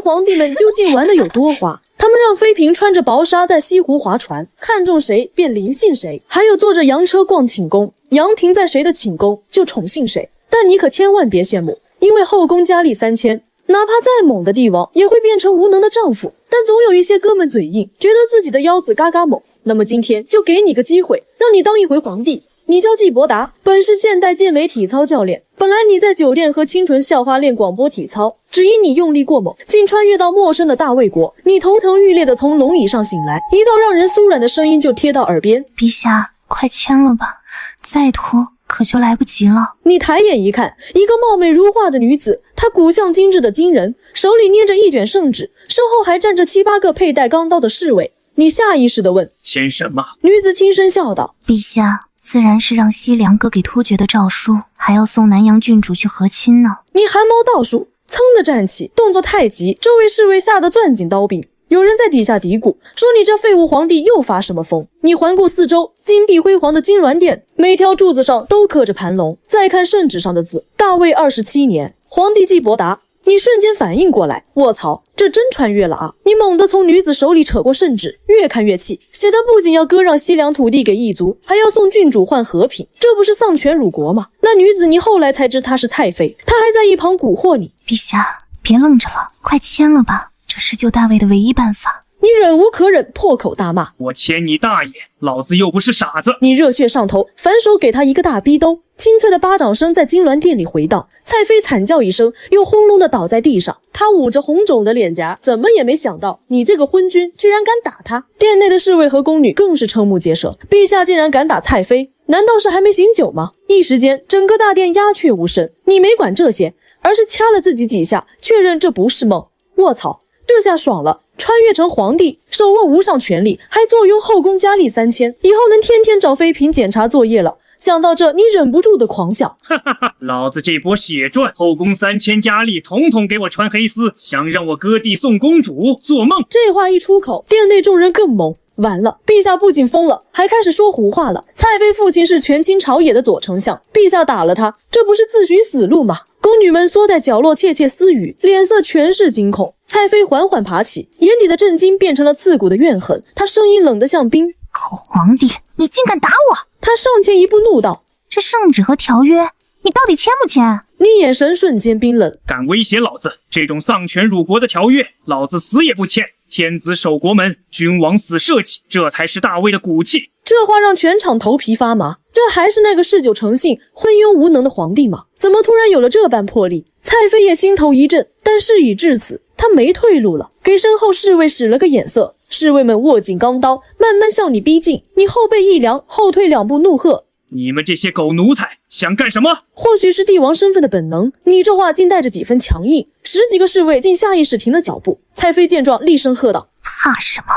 皇帝们究竟玩得有多花？他们让妃嫔穿着薄纱在西湖划船，看中谁便临幸谁，还有坐着洋车逛寝宫，羊停在谁的寝宫就宠幸谁。但你可千万别羡慕，因为后宫佳丽3000，哪怕再猛的帝王也会变成无能的丈夫。但总有一些哥们嘴硬，觉得自己的腰子嘎嘎猛。那么今天就给你个机会，让你当一回皇帝。你叫纪伯达，本是现代健美体操教练。本来你在酒店和清纯校花练广播体操，只因你用力过猛，竟穿越到陌生的大魏国。你头疼欲裂的从龙椅上醒来，一道让人酥软的声音就贴到耳边：陛下，快签了吧，再拖可就来不及了。你抬眼一看，一个貌美如画的女子，她骨相精致的惊人，手里捏着一卷圣旨，身后还站着7、8个佩戴钢刀的侍卫。你下意识地问：签什么？女子轻声笑道：陛下，自然是让西凉哥给突厥的诏书，还要送南阳郡主去和亲呢。你汗毛倒竖，噌地站起，动作太急，周围侍卫吓得攥紧刀柄。有人在底下嘀咕说：你这废物皇帝又发什么疯？你环顾四周，金碧辉煌的金銮殿，每条柱子上都刻着盘龙。再看圣旨上的字：大魏27年，皇帝纪伯达。你瞬间反应过来，卧槽，这真穿越了啊！你猛地从女子手里扯过圣旨，越看越气，写的不仅要割让西凉土地给异族，还要送郡主换和平，这不是丧权辱国吗？那女子你后来才知她是蔡妃，她还在一旁蛊惑你。陛下，别愣着了，快签了吧，这是救大魏的唯一办法。你忍无可忍，破口大骂：我签你大爷，老子又不是傻子！你热血上头，反手给他一个大逼兜，清脆的巴掌声在金銮殿里回荡。蔡妃惨叫一声，又轰隆地倒在地上。她捂着红肿的脸颊，怎么也没想到你这个昏君居然敢打她。殿内的侍卫和宫女更是瞠目结舌，陛下竟然敢打蔡妃，难道是还没醒酒吗？一时间整个大殿鸦雀无声。你没管这些，而是掐了自己几下，确认这不是梦。卧槽，这下爽了，穿越成皇帝，手握无上权力，还坐拥后宫佳丽3000，以后能天天找妃嫔检查作业了。想到这，你忍不住的狂笑，哈哈哈！老子这波血赚，后宫3000佳丽统统给我穿黑丝，想让我割地送公主，做梦！这话一出口，殿内众人更懵。完了，陛下不仅疯了，还开始说胡话了。蔡妃父亲是权倾朝野的左丞相，陛下打了他，这不是自寻死路吗？宫女们缩在角落窃窃私语，脸色全是惊恐。蔡妃缓缓爬起，眼底的震惊变成了刺骨的怨恨，她声音冷得像冰：狗皇帝，你竟敢打我！她上前一步怒道：这圣旨和条约，你到底签不签？你眼神瞬间冰冷，敢威胁老子，这种丧权辱国的条约，老子死也不签。天子守国门，君王死社稷，这才是大魏的骨气。这话让全场头皮发麻，这还是那个嗜酒成性、昏庸无能的皇帝吗？怎么突然有了这般魄力？蔡妃也心头一震，但事已至此，她没退路了，给身后侍卫使了个眼色。侍卫们握紧钢刀，慢慢向你逼近。你后背一凉，后退2步，怒喝：你们这些狗奴才想干什么？或许是帝王身份的本能，你这话竟带着几分强硬。10几个侍卫竟下意识停了脚步。蔡妃见状，厉声喝道：怕什么？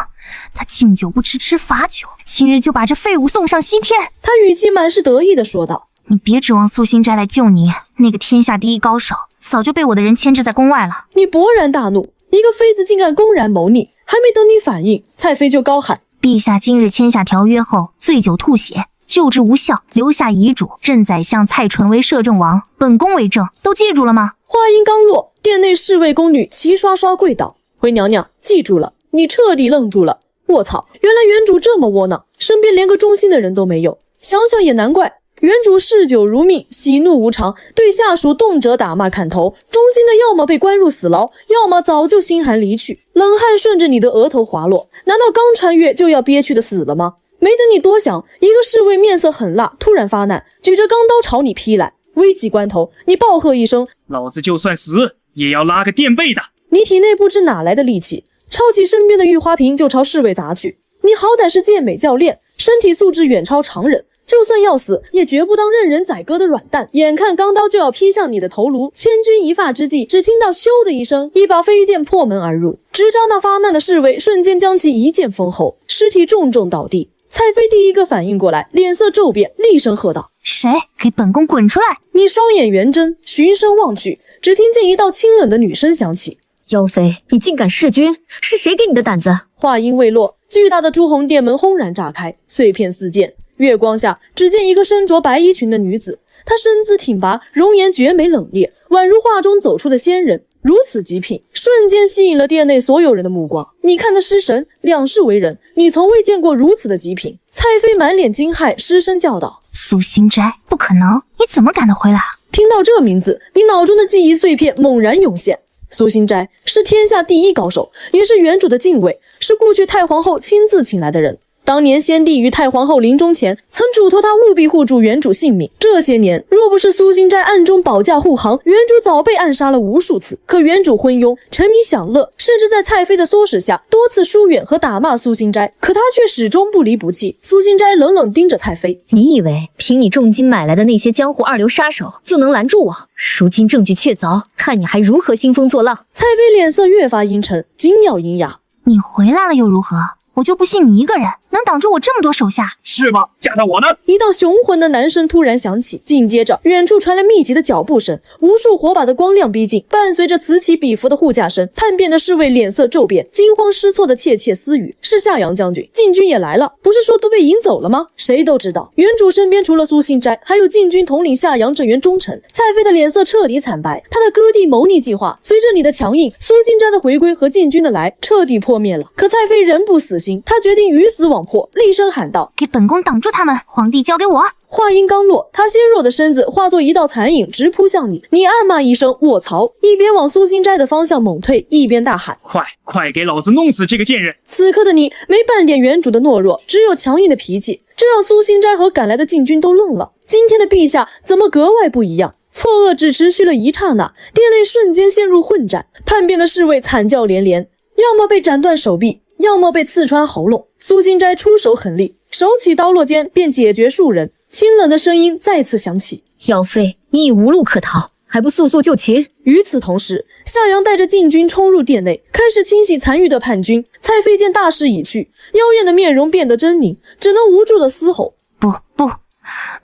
他敬酒不吃吃罚酒，今日就把这废物送上西天。他语气满是得意地说道：你别指望素心斋来救你，那个天下第一高手早就被我的人牵制在宫外了。你勃然大怒，一个妃子竟敢公然谋逆，还没等你反应，蔡妃就高喊：陛下今日签下条约后，醉酒吐血，救治无效，留下遗嘱，任宰相蔡纯为摄政王，本宫为证，都记住了吗？话音刚落，殿内侍卫宫女齐刷刷跪倒：回娘娘，记住了。你彻底愣住了。卧槽，原来原主这么窝囊，身边连个忠心的人都没有。想想也难怪，原主嗜酒如命，喜怒无常，对下属动辄打骂砍头，忠心的要么被关入死牢，要么早就心寒离去。冷汗顺着你的额头滑落，难道刚穿越就要憋屈的死了吗？没等你多想，一个侍卫面色狠辣，突然发难，举着钢刀朝你劈来。危急关头，你暴喝一声：老子就算死也要拉个垫背的。你体内不知哪来的力气，抄起身边的玉花瓶就朝侍卫砸去。你好歹是健美教练，身体素质远超常人，就算要死也绝不当任人宰割的软蛋。眼看钢刀就要劈向你的头颅，千钧一发之际，只听到咻的一声，一把飞剑破门而入，直招那发难的侍卫，瞬间将其一剑封喉，尸体重重倒地。蔡妃第一个反应过来，脸色骤变，厉声喝道：谁给本宫滚出来！你双眼圆睁，循声望去，只听见一道清冷的女声响起：妖妃，你竟敢弑君，是谁给你的胆子？话音未落，巨大的朱红殿门轰然炸开，碎片四溅。月光下，只见一个身着白衣裙的女子，她身姿挺拔，容颜绝美冷冽，宛如画中走出的仙人。如此极品，瞬间吸引了店内所有人的目光。你看的失神，两世为人，你从未见过如此的极品。蔡妃满脸惊骇，失声叫道：苏心斋，不可能，你怎么赶得回来？听到这名字，你脑中的记忆碎片猛然涌现。苏心斋是天下第一高手，也是原主的禁卫，是过去太皇后亲自请来的人。当年先帝于太皇后临终前，曾嘱托他务必护住原主性命。这些年，若不是苏心斋暗中保驾护航，原主早被暗杀了无数次。可原主昏庸，沉迷享乐，甚至在蔡妃的唆使下，多次疏远和打骂苏心斋。可他却始终不离不弃。苏心斋冷冷盯着蔡妃：你以为凭你重金买来的那些江湖二流杀手就能拦住我？如今证据确凿，看你还如何兴风作浪！蔡妃脸色越发阴沉，紧咬银牙：你回来了又如何？我就不信你一个人能挡住我这么多手下，是吗？嫁到我呢？一道雄浑的男声突然响起，紧接着远处传来密集的脚步声，无数火把的光亮逼近，伴随着此起彼伏的护驾声，叛变的侍卫脸色骤变，惊慌失措的窃窃私语：是夏阳将军，禁军也来了，不是说都被引走了吗？谁都知道，原主身边除了苏心斋，还有禁军统领夏阳这员忠臣。蔡妃的脸色彻底惨白，她的割地谋逆计划随着你的强硬，苏心斋的回归和禁军的来，彻底破灭了。可蔡妃仍不死心，她决定鱼死网破，厉声喊道：给本宫挡住他们，皇帝交给我。话音刚落，他纤弱的身子化作一道残影，直扑向你。你暗骂一声卧槽，一边往苏心斋的方向猛退，一边大喊：快给老子弄死这个贱人！此刻的你没半点原主的懦弱，只有强硬的脾气，这让苏心斋和赶来的禁军都愣了。今天的陛下怎么格外不一样？错愕只持续了一刹那，店内瞬间陷入混战，叛变的侍卫惨叫连连，要么被斩断手臂，要么被刺穿喉咙。苏心斋出手狠厉，手起刀落间便解决数人。清冷的声音再次响起：姚妃，你已无路可逃，还不速速就擒！与此同时，夏阳带着禁军冲入店内，开始清洗残余的叛军。蔡妃见大势已去，妖艳的面容变得狰狞，只能无助的嘶吼：不，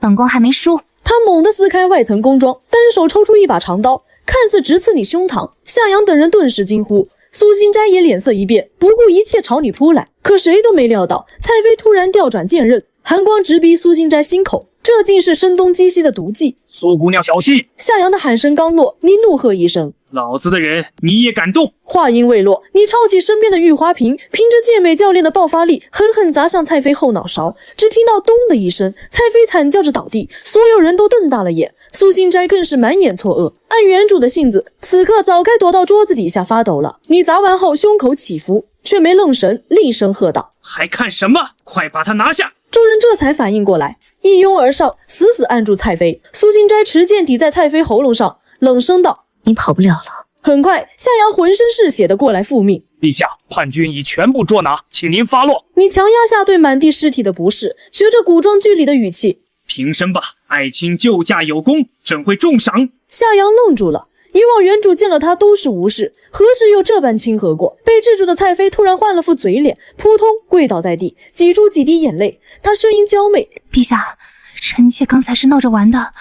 本宫还没输！他猛地撕开外层宫装，单手抽出一把长刀，看似直刺你胸膛。夏阳等人顿时惊呼，苏心斋也脸色一变，不顾一切朝你扑来。可谁都没料到，蔡妃突然调转剑刃，寒光直逼苏心斋心口，这竟是声东击西的毒计。苏姑娘小心！夏阳的喊声刚落，你怒喝一声：老子的人你也敢动？话音未落，你抄起身边的玉花瓶，凭着健美教练的爆发力，狠狠砸向蔡妃后脑勺。只听到咚的一声，蔡妃惨叫着倒地，所有人都瞪大了眼，苏心斋更是满眼错愕。按原主的性子，此刻早该躲到桌子底下发抖了。你砸完后胸口起伏，却没愣神，厉声喝道：还看什么？快把他拿下！众人这才反应过来，一拥而上，死死按住蔡妃。苏心斋持剑抵在蔡妃喉咙上，冷声道：你跑不了了。很快，夏阳浑身是血的过来复命。陛下，叛军已全部捉拿，请您发落。你强压下对满地尸体的不适，学着古装剧里的语气：平身吧，爱卿救驾有功，朕会重赏。夏阳愣住了，以往原主见了他都是无视，何时有这般亲和过？被制住的蔡妃突然换了副嘴脸，扑通跪倒在地，挤出几滴眼泪。她声音娇媚：陛下，臣妾刚才是闹着玩的，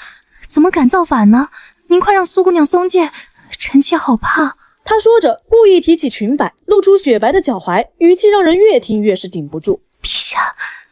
怎么敢造反呢？您快让苏姑娘松戒，臣妾好怕。她说着，故意提起裙摆，露出雪白的脚踝，语气让人越听越是顶不住。陛下，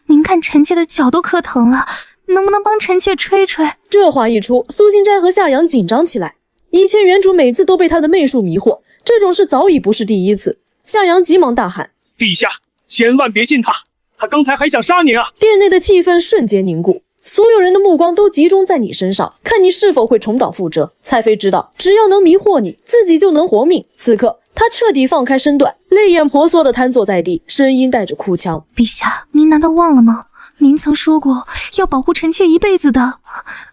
您看臣妾的脚都磕疼了，能不能帮臣妾吹吹？这话一出，苏心斋和夏阳紧张起来。以前原主每次都被他的媚术迷惑，这种事早已不是第一次。夏阳急忙大喊：陛下，千万别信他，他刚才还想杀你啊！店内的气氛瞬间凝固，所有人的目光都集中在你身上，看你是否会重蹈覆辙。蔡妃知道，只要能迷惑你，自己就能活命。此刻，她彻底放开身段，泪眼婆娑地瘫坐在地，声音带着哭腔：陛下，您难道忘了吗？您曾说过要保护臣妾一辈子的。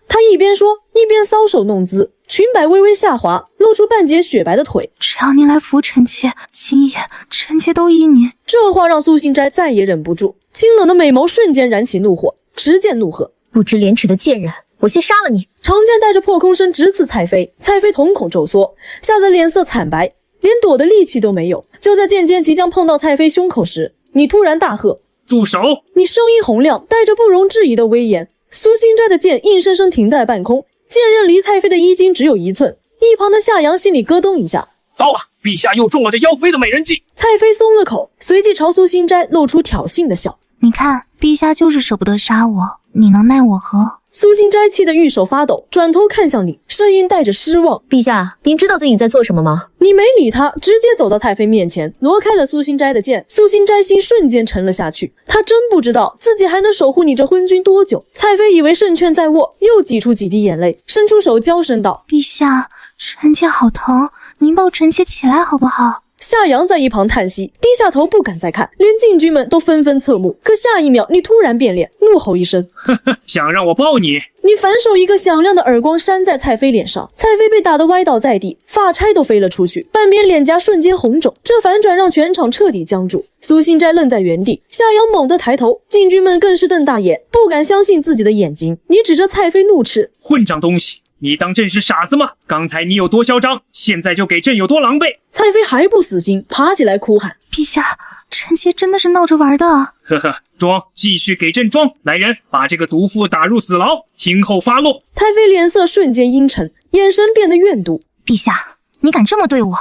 她一边说，一边搔首弄姿，裙摆微微下滑，露出半截雪白的腿。只要您来扶臣妾，今夜臣妾都依您。这话让苏心斋再也忍不住，清冷的美眸瞬间燃起怒火，持剑怒喝：不知廉耻的贱人，我先杀了你！长剑带着破空声直刺蔡妃，蔡妃瞳孔骤缩，吓得脸色惨白，连躲的力气都没有。就在剑尖即将碰到蔡妃胸口时，你突然大喝：住手！你声音洪亮，带着不容置疑的威严。苏心斋的剑硬生生停在半空，剑刃离蔡妃的衣襟只有1寸。一旁的夏阳心里咯噔一下，糟了，陛下又中了这妖妃的美人计。蔡妃松了口，随即朝苏心斋露出挑衅的笑：你看，陛下就是舍不得杀我，你能奈我何？苏心斋气得玉手发抖，转头看向你，声音带着失望。陛下，您知道自己在做什么吗？你没理他，直接走到蔡妃面前，挪开了苏心斋的剑。苏心斋心瞬间沉了下去，他真不知道自己还能守护你这昏君多久。蔡妃以为胜券在握，又挤出几滴眼泪，伸出手娇声道：陛下，臣妾好疼，您抱臣妾起来好不好？夏阳在一旁叹息，低下头不敢再看，连禁军们都纷纷侧目。可下一秒，你突然变脸，怒吼一声：呵呵，想让我抱你？你反手一个响亮的耳光扇在蔡妃脸上，蔡妃被打得歪倒在地，发钗都飞了出去，半边脸颊瞬间红肿。这反转让全场彻底僵住。苏心斋愣在原地，夏阳猛地抬头，禁军们更是瞪大眼，不敢相信自己的眼睛。你指着蔡妃怒斥：混账东西！你当朕是傻子吗？刚才你有多嚣张，现在就给朕有多狼狈！蔡妃还不死心，爬起来哭喊：陛下，臣妾真的是闹着玩的。呵呵，装，继续给朕装！来人，把这个毒妇打入死牢，听候发落。蔡妃脸色瞬间阴沉，眼神变得怨毒。陛下，你敢这么对我，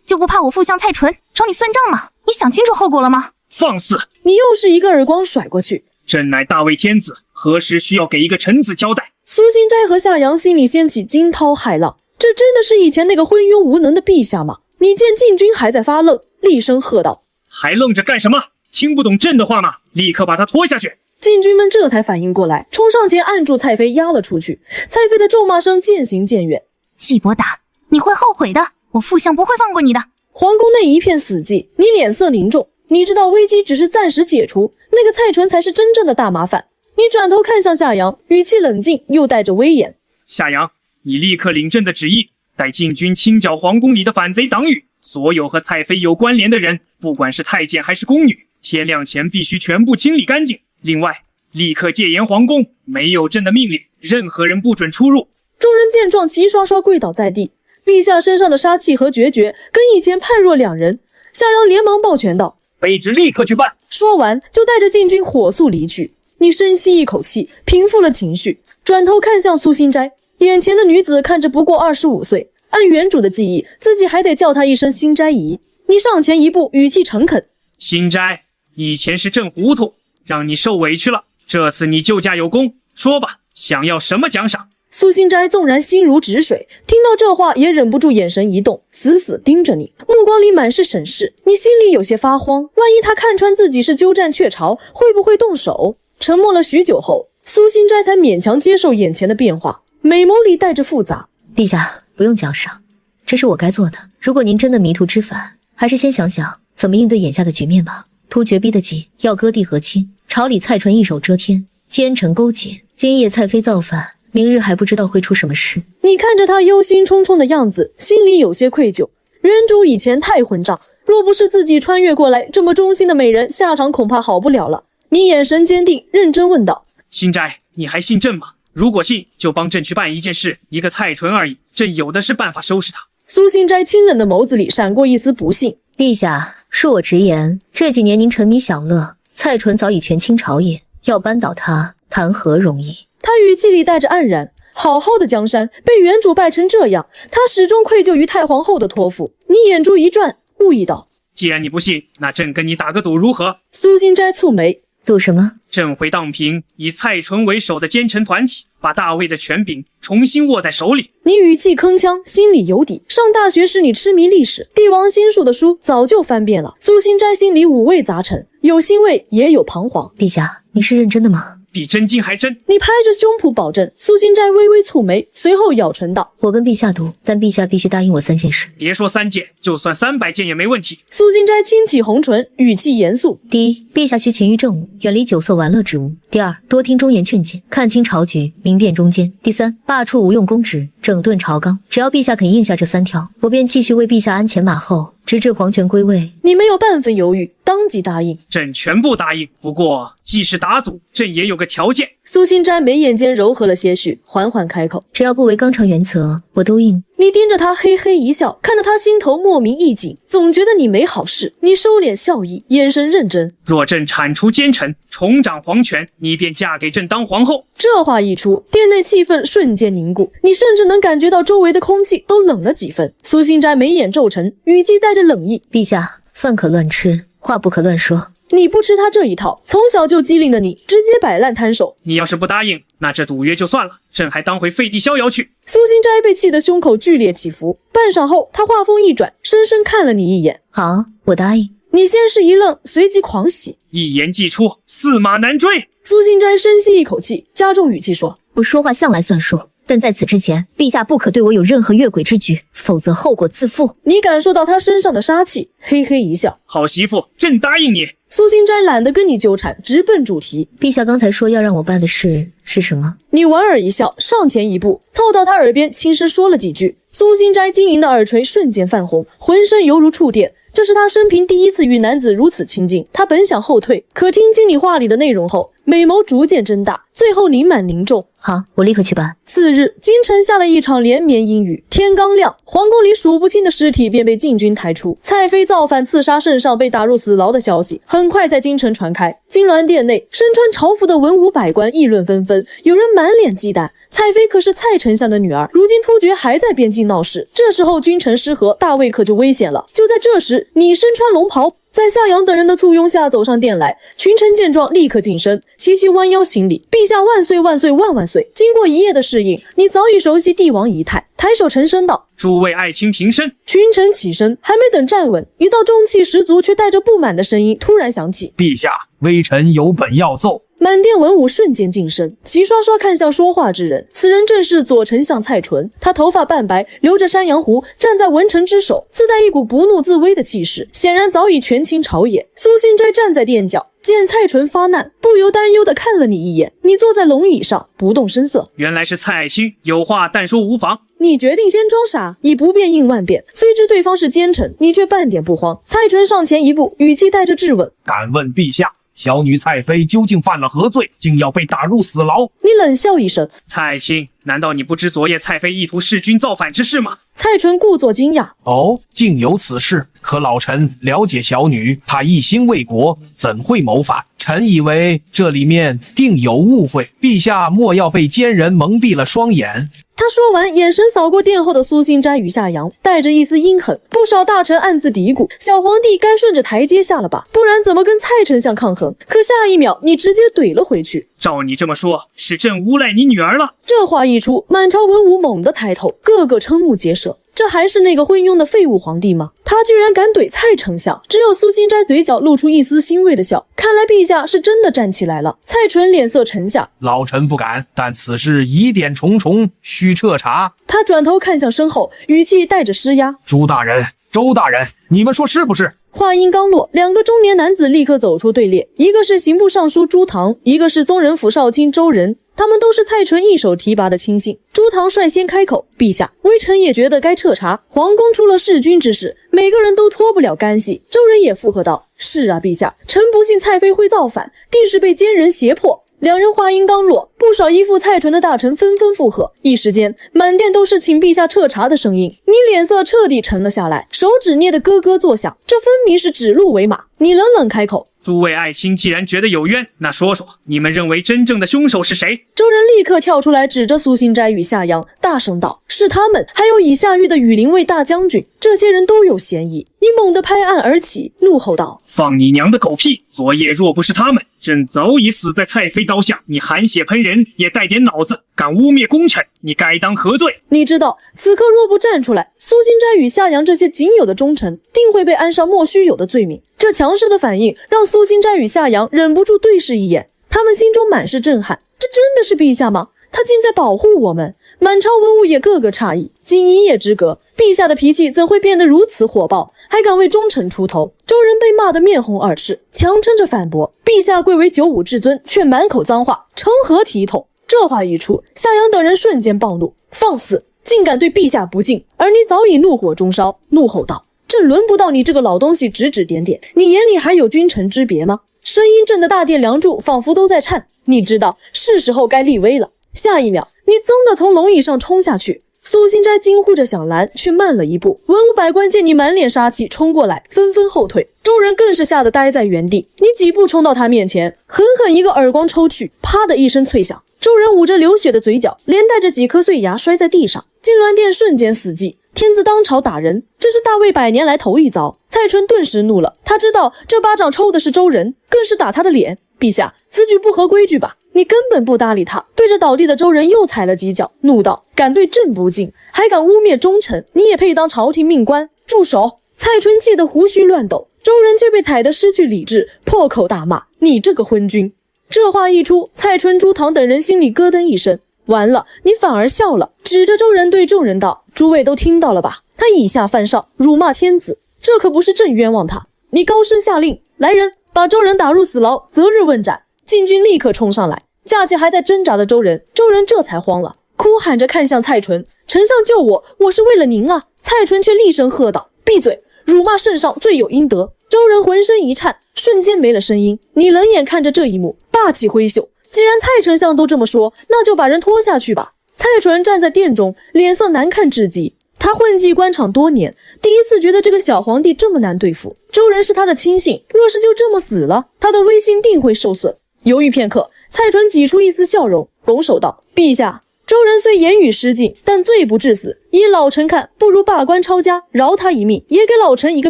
就不怕我副相蔡纯找你算账吗？你想清楚后果了吗？放肆！你又是一个耳光甩过去。朕乃大魏天子，何时需要给一个臣子交代？苏心斋和夏阳心里掀起惊涛骇浪，这真的是以前那个昏庸无能的陛下吗？你见禁军还在发愣，厉声喝道：还愣着干什么？听不懂朕的话吗？立刻把他拖下去！禁军们这才反应过来，冲上前按住蔡妃，压了出去。蔡妃的咒骂声渐行渐远。季伯达，你会后悔的，我副相不会放过你的。皇宫内一片死寂，你脸色凝重，你知道危机只是暂时解除，那个蔡纯才是真正的大麻烦。你转头看向夏阳，语气冷静又带着威严：夏阳，你立刻领朕的旨意，带禁军清剿皇宫里的反贼党羽，所有和蔡妃有关联的人，不管是太监还是宫女，天亮前必须全部清理干净。另外，立刻戒严皇宫，没有朕的命令，任何人不准出入。众人见状，齐刷刷跪倒在地。陛下身上的杀气和决绝，跟以前判若两人。夏阳连忙抱拳道：卑职立刻去办。说完，就带着禁军火速离去。你深吸一口气，平复了情绪，转头看向苏心斋，眼前的女子看着不过25岁，按原主的记忆，自己还得叫她一声心斋姨。你上前一步，语气诚恳：心斋，以前是朕糊涂，让你受委屈了，这次你救驾有功，说吧，想要什么奖赏？苏心斋纵然心如止水，听到这话也忍不住眼神一动，死死盯着你，目光里满是审视。你心里有些发慌，万一他看穿自己是鸠占鹊巢，会不会动手？沉默了许久后，苏心斋才勉强接受眼前的变化，美眸里带着复杂。陛下，不用奖赏，这是我该做的。如果您真的迷途知返，还是先想想怎么应对眼下的局面吧。突厥逼得急，要割地和亲，朝里蔡纯一手遮天，奸臣勾结，今夜蔡妃造反，明日还不知道会出什么事。你看着他忧心忡忡的样子，心里有些愧疚。原主以前太混账，若不是自己穿越过来，这么忠心的美人，下场恐怕好不了了。你眼神坚定，认真问道：心斋，你还信朕吗？如果信，就帮朕去办一件事，一个蔡纯而已，朕有的是办法收拾他。苏心斋清冷的眸子里闪过一丝不信。陛下，恕我直言，这几年您沉迷享乐，蔡纯早已权倾朝野，要扳倒他，谈何容易？他语气里带着黯然。好好的江山被原主败成这样，他始终愧疚于太皇后的托付。你眼珠一转，故意道：既然你不信，那朕跟你打个赌如何？苏心斋蹙眉：赌什么？朕会荡平以蔡纯为首的奸臣团体，把大魏的权柄重新握在手里。你语气铿锵，心里有底。上大学时你痴迷历史，帝王心术的书早就翻遍了。苏心斋心里五味杂陈，有欣慰，也有彷徨。陛下，你是认真的吗？比真金还真。你拍着胸脯保证。苏心斋微微蹙眉，随后咬唇道：我跟陛下赌，但陛下必须答应我3件事。别说3件，就算300件也没问题。苏心斋轻启红唇，语气严肃：第一，陛下需勤于政务，远离酒色玩乐之物。第二，多听忠言劝谏，看清朝局，明辨忠奸。第三，罢黜无用公职，整顿朝纲。只要陛下肯应下这3条，我便继续为陛下鞍前马后，直至皇权归位。你没有半分犹豫，当即答应。朕全部答应，不过既是打赌，朕也有个条件。苏心斋眉眼间柔和了些许，缓缓开口：只要不违纲常原则，我都应。你盯着他嘿嘿一笑，看得他心头莫名一紧，总觉得你没好事。你收敛笑意，眼神认真。若朕铲除奸臣，重掌皇权，你便嫁给朕当皇后。这话一出，殿内气氛瞬间凝固，你甚至能感觉到周围的空气都冷了几分。苏心斋眉眼皱沉，语气带着冷意：陛下，饭可乱吃，话不可乱说。你不吃他这一套，从小就机灵的你，直接摆烂摊手。你要是不答应，那这赌约就算了，朕还当回废帝逍遥去。苏心斋被气得胸口剧烈起伏，半晌后，他话锋一转，深深看了你一眼。好，我答应。你先是一愣，随即狂喜，一言既出，驷马难追。苏心斋深吸一口气，加重语气说：我说话向来算数，但在此之前，陛下不可对我有任何越轨之举，否则后果自负。你感受到他身上的杀气，嘿嘿一笑。好媳妇，朕答应你。苏心斋懒得跟你纠缠，直奔主题。陛下刚才说要让我办的事是什么？你莞尔一笑，上前一步，凑到他耳边轻声说了几句。苏心斋晶莹的耳垂瞬间泛红，浑身犹如触电。这是他生平第一次与男子如此亲近，他本想后退，可听经理话里的内容后，美眸逐渐睁大，最后凝满凝重。好，我立刻去办。次日，京城下了一场连绵阴雨，天刚亮，皇宫里数不清的尸体便被禁军抬出。蔡妃造反刺杀圣上被打入死牢的消息很快在京城传开，金銮殿内身穿朝服的文武百官议论纷纷，有人满脸忌惮。蔡妃可是蔡丞相的女儿，如今突厥还在边境闹事，这时候君臣失和，大魏可就危险了。就在这时，你身穿龙袍，在夏阳等人的簇拥下走上殿来，群臣见状立刻近身，齐齐弯腰行礼：“陛下万岁万岁万万岁！”经过一夜的适应，你早已熟悉帝王仪态，抬手沉声道：“诸位爱卿平身。”群臣起身，还没等站稳，一道中气十足却带着不满的声音突然响起：“陛下，微臣有本要奏。”满殿文武瞬间噤声，齐刷刷看向说话之人。此人正是左丞相蔡纯，他头发半白，留着山羊胡，站在文臣之首，自带一股不怒自威的气势，显然早已权倾朝野。苏心斋站在殿角，见蔡纯发难，不由担忧地看了你一眼。你坐在龙椅上，不动声色。原来是蔡爱卿，有话但说无妨。你决定先装傻，以不变应万变。虽知对方是奸臣，你却半点不慌。蔡纯上前一步，语气带着质问：“敢问陛下，小女蔡妃究竟犯了何罪，竟要被打入死牢？”你冷笑一声：“蔡爱卿，难道你不知昨夜蔡妃意图弑君造反之事吗？”蔡纯故作惊讶：“哦，竟有此事。可老臣了解小女，她一心为国，怎会谋反？臣以为这里面定有误会，陛下莫要被奸人蒙蔽了双眼。”他说完，眼神扫过殿后的苏心斋与夏阳，带着一丝阴狠。不少大臣暗自嘀咕：小皇帝该顺着台阶下了吧，不然怎么跟蔡丞相抗衡？可下一秒，你直接怼了回去。照你这么说，是朕诬赖你女儿了。这话一出，满朝文武猛地抬头，个个瞠目结舌。这还是那个昏庸的废物皇帝吗？他居然敢怼蔡丞相！只有苏心斋嘴角露出一丝欣慰的笑，看来陛下是真的站起来了。蔡纯脸色沉下：“老臣不敢，但此事疑点重重，需彻查。”他转头看向身后，语气带着施压：“朱大人、周大人，你们说是不是？”话音刚落，两个中年男子立刻走出队列，一个是刑部尚书朱堂，一个是宗人府少卿周仁，他们都是蔡纯一手提拔的亲信。朱堂率先开口：“陛下，微臣也觉得该彻查，皇宫出了弑君之事，每个人都脱不了干系。”周仁也附和道：“是啊，陛下，臣不信蔡妃会造反，定是被奸人胁迫。”两人话音刚落，不少依附蔡纯的大臣纷纷附和，一时间满殿都是请陛下彻查的声音。你脸色彻底沉了下来，手指捏得咯咯作响，这分明是指鹿为马。你冷冷开口：“诸位爱卿既然觉得有冤，那说说你们认为真正的凶手是谁？”周仁立刻跳出来，指着苏心斋与夏阳，大声道：“是他们，还有已下狱的羽林卫大将军，这些人都有嫌疑。”你猛地拍案而起，怒吼道：“放你娘的狗屁！昨夜若不是他们，朕早已死在蔡妃刀下。你含血喷人，也带点脑子，敢污蔑功臣，你该当何罪？”你知道，此刻若不站出来，苏心斋与夏阳这些仅有的忠臣，定会被安上莫须有的罪名。这强势的反应让苏心斋与夏阳忍不住对视一眼，他们心中满是震撼。这真的是陛下吗？他竟在保护我们！满朝文武也个个诧异。仅一夜之隔，陛下的脾气怎会变得如此火爆，还敢为忠臣出头？周仁被骂得面红耳赤，强撑着反驳：“陛下贵为九五至尊，却满口脏话，成何体统？”这话一出，夏阳等人瞬间暴怒：“放肆！竟敢对陛下不敬！”而你早已怒火中烧，怒吼道：“这轮不到你这个老东西指指点点，你眼里还有君臣之别吗？”声音震得大殿梁柱仿佛都在颤。你知道是时候该立威了。下一秒，你噌地从龙椅上冲下去。苏心斋惊呼着想拦，却慢了一步。文武百官见你满脸杀气冲过来，纷纷后退。周仁更是吓得呆在原地。你几步冲到他面前，狠狠一个耳光抽去，啪的一声脆响。周仁捂着流血的嘴角，连带着几颗碎牙摔在地上。金銮殿瞬间死寂。天子当朝打人，这是大魏100年来头一遭。蔡纯顿时怒了，他知道这巴掌抽的是周人，更是打他的脸。陛下，此举不合规矩吧？你根本不搭理他，对着倒地的周人又踩了几脚，怒道：敢对朕不敬，还敢污蔑忠臣，你也配当朝廷命官？住手！蔡纯气得胡须乱抖，周人却被踩得失去理智，破口大骂：你这个昏君！这话一出，蔡纯、朱堂等人心里咯噔一声，完了，你反而笑了，指着周人对众人道：诸位都听到了吧？他以下犯上，辱骂天子，这可不是朕冤枉他。你高声下令，来人，把周人打入死牢，择日问斩。禁军立刻冲上来，架起还在挣扎的周人，周人这才慌了，哭喊着看向蔡纯：丞相救我，我是为了您啊！蔡纯却厉声喝道：闭嘴，辱骂圣上，罪有应得。周人浑身一颤，瞬间没了声音。你冷眼看着这一幕，霸气挥袖，既然蔡丞相都这么说，那就把人拖下去吧。蔡纯站在殿中，脸色难看至极。他混迹官场多年，第一次觉得这个小皇帝这么难对付。周人是他的亲信，若是就这么死了，他的威信定会受损。犹豫片刻，蔡纯挤出一丝笑容，拱手道：陛下，周人虽言语失敬，但罪不至死。以老臣看，不如罢官抄家，饶他一命，也给老臣一个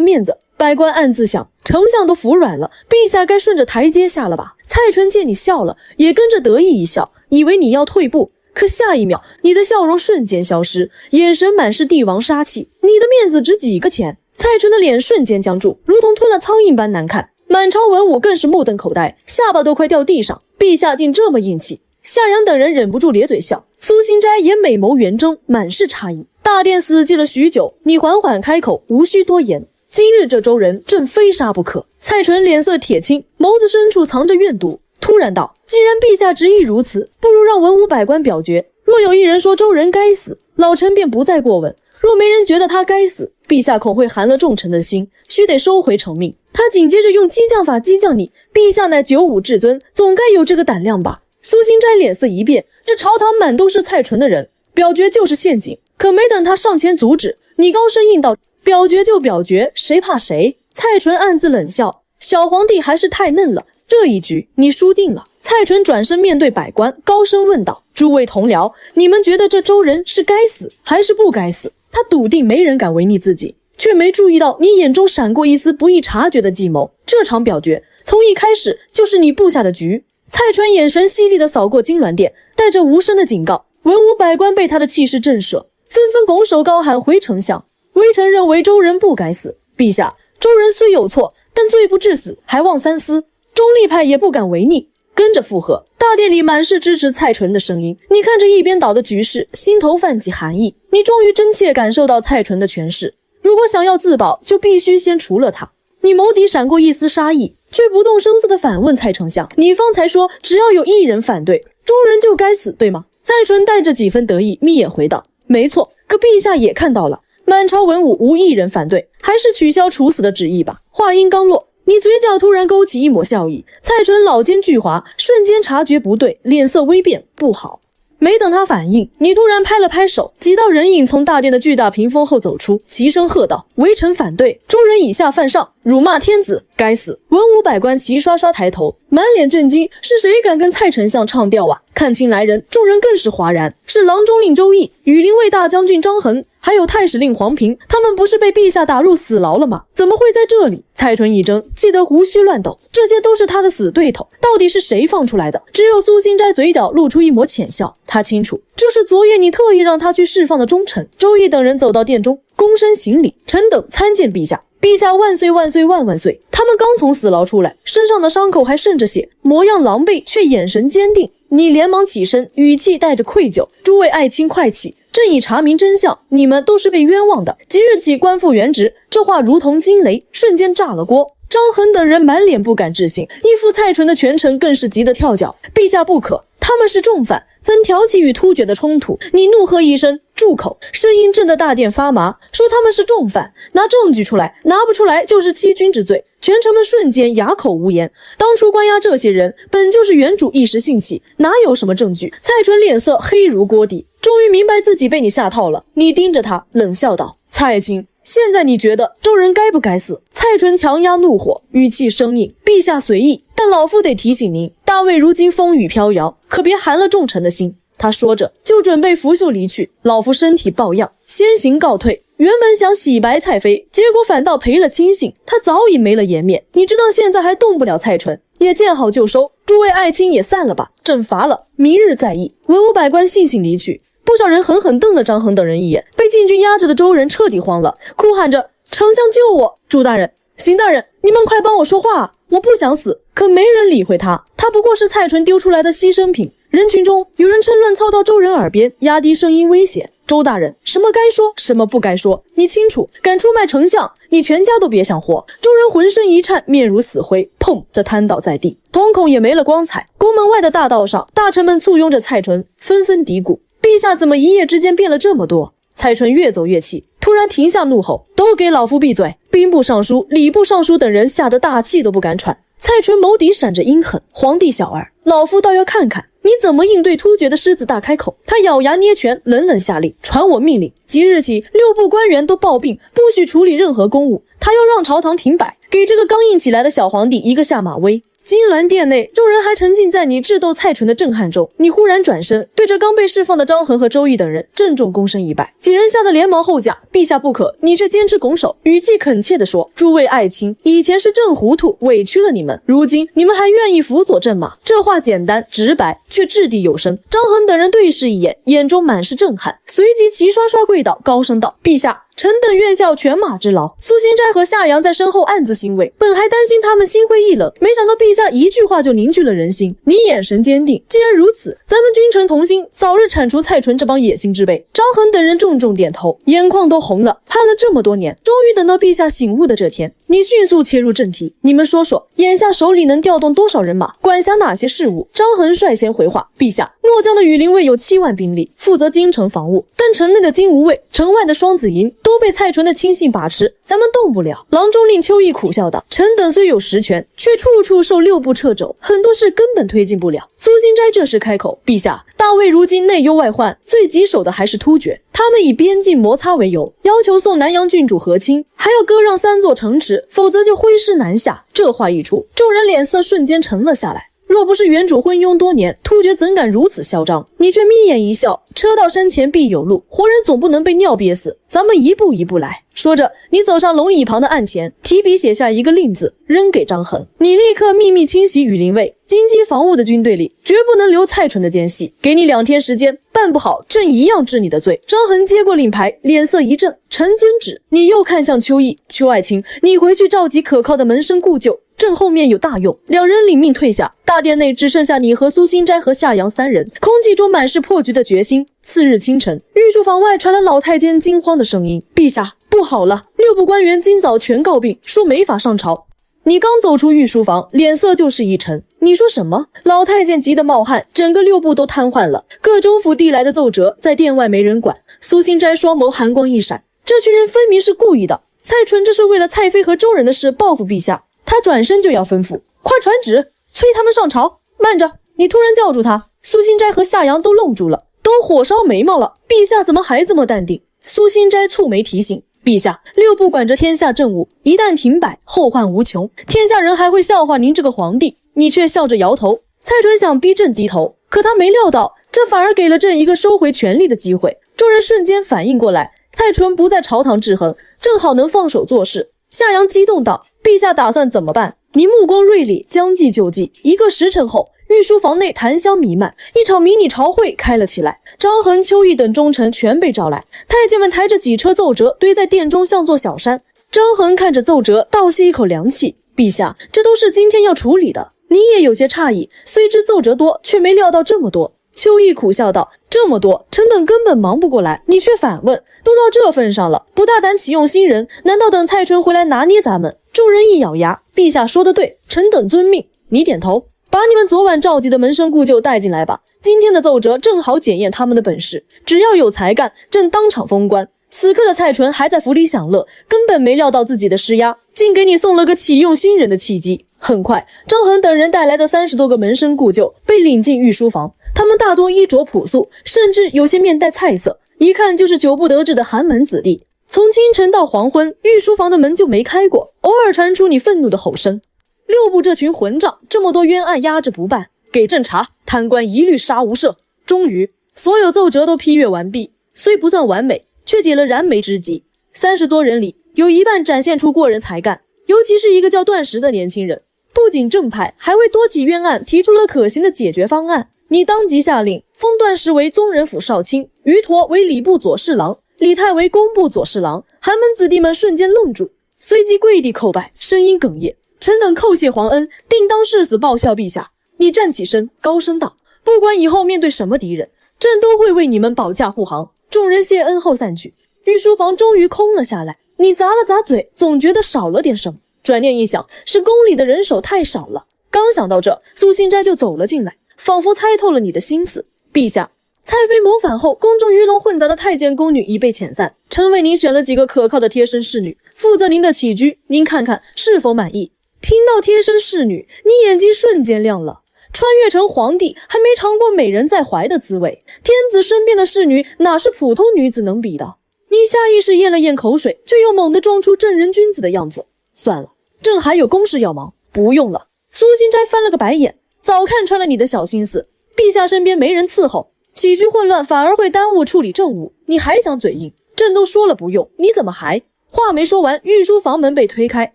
面子。百官暗自想，丞相都服软了，陛下该顺着台阶下了吧？蔡纯见你笑了，也跟着得意一笑，以为你要退步，可下一秒，你的笑容瞬间消失，眼神满是帝王杀气。你的面子值几个钱？蔡纯的脸瞬间僵住，如同吞了苍蝇般难看。满朝文武更是目瞪口呆，下巴都快掉地上。陛下竟这么硬气！夏阳等人忍不住咧嘴笑，苏心斋也美眸圆睁，满是诧异。大殿死寂了许久，你缓缓开口，无需多言。今日这周人，朕非杀不可。蔡纯脸色铁青，眸子深处藏着怨毒，突然道：既然陛下执意如此，不如让文武百官表决。若有一人说周人该死，老臣便不再过问；若没人觉得他该死，陛下恐会寒了众臣的心，须得收回成命。他紧接着用激将法激将你，陛下乃九五至尊，总该有这个胆量吧？苏心斋脸色一变，这朝堂满都是蔡纯的人，表决就是陷阱。可没等他上前阻止，你高声应道：表决就表决，谁怕谁？蔡纯暗自冷笑，小皇帝还是太嫩了，这一局你输定了。蔡纯转身面对百官，高声问道：诸位同僚，你们觉得这周人是该死还是不该死？他笃定没人敢违逆自己，却没注意到你眼中闪过一丝不易察觉的计谋。这场表决从一开始就是你布下的局。蔡纯眼神犀利地扫过金銮殿，带着无声的警告。文武百官被他的气势震慑，纷纷拱手高喊：回丞相！微臣认为周人不该死。陛下，周人虽有错，但罪不至死，还望三思。中立派也不敢违逆，跟着附和。大殿里满是支持蔡纯的声音。你看着一边倒的局势，心头泛起寒意。你终于真切感受到蔡纯的权势。如果想要自保，就必须先除了他。你眸底闪过一丝杀意，却不动声色地反问蔡丞相：你方才说只要有一人反对，周人就该死，对吗？蔡纯带着几分得意，眯眼回道：没错，可陛下也看到了，满朝文武无一人反对，还是取消处死的旨意吧。话音刚落，你嘴角突然勾起一抹笑意。蔡纯老奸巨猾，瞬间察觉不对，脸色微变，不好。没等他反应，你突然拍了拍手，几道人影从大殿的巨大屏风后走出，齐声喝道：微臣反对，周人以下犯上，辱骂天子，该死！文武百官齐刷刷抬头，满脸震惊，是谁敢跟蔡丞相唱调啊？看清来人，众人更是哗然，是郎中令周毅、羽林卫大将军张衡，还有太史令黄平，他们不是被陛下打入死牢了吗？怎么会在这里？蔡纯一怔，气得胡须乱抖，这些都是他的死对头，到底是谁放出来的？只有苏心斋嘴角露出一抹浅笑，他清楚，这是昨夜你特意让他去释放的忠臣。周毅等人走到殿中，躬身行礼：臣等参见陛下。陛下万岁万岁万万岁！他们刚从死牢出来，身上的伤口还渗着血，模样狼狈，却眼神坚定。你连忙起身，语气带着愧疚：诸位爱卿快起，朕已查明真相，你们都是被冤枉的，即日起官复原职。这话如同惊雷，瞬间炸了锅。张衡等人满脸不敢置信，依附蔡纯的权臣更是急得跳脚：陛下不可，他们是重犯，怎挑起与突厥的冲突？你怒喝一声：住口！声音震得大殿发麻，说他们是重犯，拿证据出来，拿不出来就是欺君之罪。权臣们瞬间哑口无言。当初关押这些人，本就是原主一时兴起，哪有什么证据？蔡纯脸色黑如锅底，终于明白自己被你下套了。你盯着他，冷笑道：蔡卿，现在你觉得周人该不该死？蔡纯强压怒火，语气生硬：陛下随意，但老夫得提醒您，大魏如今风雨飘摇，可别寒了众臣的心。他说着就准备拂袖离去，老夫身体抱恙，先行告退。原本想洗白蔡妃，结果反倒赔了亲信，他早已没了颜面。你知道现在还动不了蔡纯，也见好就收，诸位爱卿也散了吧，朕罚了，明日再议。文武百官悻悻离去，不少人狠狠瞪了张衡等人一眼。被禁军压着的周人彻底慌了，哭喊着：“丞相救我！朱大人，邢大人，你们快帮我说话啊！我不想死。”可没人理会他，他不过是蔡纯丢出来的牺牲品。人群中有人趁乱凑到周人耳边，压低声音威胁：“周大人，什么该说，什么不该说，你清楚。敢出卖丞相，你全家都别想活。”周人浑身一颤，面如死灰，砰的瘫倒在地，瞳孔也没了光彩。宫门外的大道上，大臣们簇拥着蔡纯，纷纷嘀咕：“陛下怎么一夜之间变了这么多？”蔡纯越走越气，突然停下怒吼：“都给老夫闭嘴！”兵部尚书、礼部尚书等人吓得大气都不敢喘。蔡纯眸底闪着阴狠：“皇帝小儿，老夫倒要看看你怎么应对突厥的狮子大开口。”他咬牙捏拳，冷冷下令：“传我命令，即日起6部官员都抱病，不许处理任何公务。”他要让朝堂停摆，给这个刚硬起来的小皇帝一个下马威。金銮殿内，众人还沉浸在你智斗蔡纯的震撼中。你忽然转身，对着刚被释放的张衡和周毅等人郑重躬身一拜。几人吓得连忙后驾：“陛下不可！”你却坚持拱手，语气恳切地说：“诸位爱卿，以前是朕糊涂，委屈了你们，如今你们还愿意辅佐朕吗？”这话简单直白，却掷地有声。张衡等人对视一眼，眼中满是震撼，随即齐刷刷跪倒，高声道：“陛下，臣等愿效犬马之劳。”苏心斋和夏阳在身后暗自欣慰，本还担心他们心灰意冷，没想到陛下一句话就凝聚了人心。你眼神坚定，既然如此，咱们君臣同心，早日铲除蔡纯这帮野心之辈。张衡等人重重点头，眼眶都红了。盼了这么多年，终于等到陛下醒悟的这天。你迅速切入正题，你们说说，眼下手里能调动多少人马，管辖哪些事务？张衡率先回话：“陛下，诺江的羽林卫有7万兵力，负责京城防务，但城内的金吾卫、城外的双子营都被蔡纯的亲信把持，咱们动不了。”郎中令邱毅苦笑道：“臣等虽有实权，却处处受6部掣肘，很多事根本推进不了。”苏心斋这时开口：“陛下，大魏如今内忧外患，最棘手的还是突厥。他们以边境摩擦为由，要求送南阳郡主和亲，还要割让3座城池，否则就挥师南下。”这话一出，众人脸色瞬间沉了下来。若不是原主昏庸多年，突厥怎敢如此嚣张？你却眯眼一笑：“车到山前必有路，活人总不能被尿憋死，咱们一步一步来。”说着，你走上龙椅旁的案前，提笔写下一个令字，扔给张衡。你立刻秘密清洗羽林卫、京畿防务的军队里，绝不能留蔡纯的奸细。给你2天时间，办不好，朕一样治你的罪。张衡接过令牌，脸色一震：“臣遵旨。”你又看向邱毅：“邱爱卿，你回去召集可靠的门生故旧，朕后面有大用。”2人领命退下。大殿内只剩下你和苏心斋和夏阳3人，空气中满是破局的决心。次日清晨，御书房外传来老太监惊慌的声音：“陛下，不好了！6部官员今早全告病，说没法上朝。”你刚走出御书房，脸色就是一沉。你说什么？老太监急得冒汗，整个6部都瘫痪了。各州府递来的奏折在殿外没人管。苏心斋双眸寒光一闪，这群人分明是故意的。蔡纯这是为了蔡妃和周人的事报复陛下。他转身就要吩咐：“快传旨，催他们上朝。”慢着！你突然叫住他。苏心斋和夏阳都愣住了，都火烧眉毛了。陛下怎么还这么淡定？苏心斋蹙眉提醒：“陛下，6部管着天下政务，一旦停摆，后患无穷，天下人还会笑话您这个皇帝。”你却笑着摇头。蔡纯想逼朕低头，可他没料到，这反而给了朕一个收回权力的机会。众人瞬间反应过来，蔡纯不在朝堂制衡，正好能放手做事。夏阳激动道：“陛下打算怎么办？”你目光锐利，将计就计。1个时辰后，御书房内檀香弥漫，一场迷你朝会开了起来。张衡、邱毅等忠臣全被召来，太监们抬着几车奏折堆在殿中，像座小山。张衡看着奏折，倒吸一口凉气：“陛下，这都是今天要处理的。”你也有些诧异，虽知奏折多，却没料到这么多。邱毅苦笑道：“这么多，臣等根本忙不过来。”你却反问：“都到这份上了，不大胆启用新人，难道等蔡纯回来拿捏咱们？”众人一咬牙：“陛下说得对，臣等遵命。”你点头，把你们昨晚召集的门生故旧带进来吧。今天的奏折正好检验他们的本事，只要有才干，朕当场封官。此刻的蔡纯还在府里享乐，根本没料到自己的施压，竟给你送了个启用新人的契机。很快，张衡等人带来的30多个门生故旧被领进御书房，他们大多衣着朴素，甚至有些面带菜色，一看就是久不得志的寒门子弟。从清晨到黄昏，御书房的门就没开过，偶尔传出你愤怒的吼声：“6部这群混账，这么多冤案压着不办，给朕查，贪官一律杀无赦。”终于，所有奏折都批阅完毕，虽不算完美，却解了燃眉之急。30多人里，有一半展现出过人才干，尤其是一个叫段石的年轻人，不仅正派，还为多起冤案提出了可行的解决方案。你当即下令封段石为宗人府少卿，于陀为礼部左侍郎，李泰为工部左侍郎。寒门子弟们瞬间愣住，随即跪地叩拜，声音哽咽：“臣等叩谢皇恩，定当誓死报效陛下。”你站起身，高声道：“不管以后面对什么敌人，朕都会为你们保驾护航。”众人谢恩后散去，御书房终于空了下来。你咂了咂嘴，总觉得少了点什么。转念一想，是宫里的人手太少了。刚想到这，苏心斋就走了进来，仿佛猜透了你的心思。陛下，蔡妃谋反后，宫中鱼龙混杂的太监宫女已被遣散，臣为您选了几个可靠的贴身侍女，负责您的起居，您看看是否满意？听到贴身侍女，你眼睛瞬间亮了。穿越成皇帝，还没尝过美人在怀的滋味。天子身边的侍女哪是普通女子能比的？你下意识咽了咽口水，却又猛地装出正人君子的样子。算了，朕还有公事要忙，不用了。苏心斋翻了个白眼，早看穿了你的小心思。陛下身边没人伺候，起居混乱反而会耽误处理政务，你还想嘴硬？朕都说了不用，你怎么还……话没说完，御书房门被推开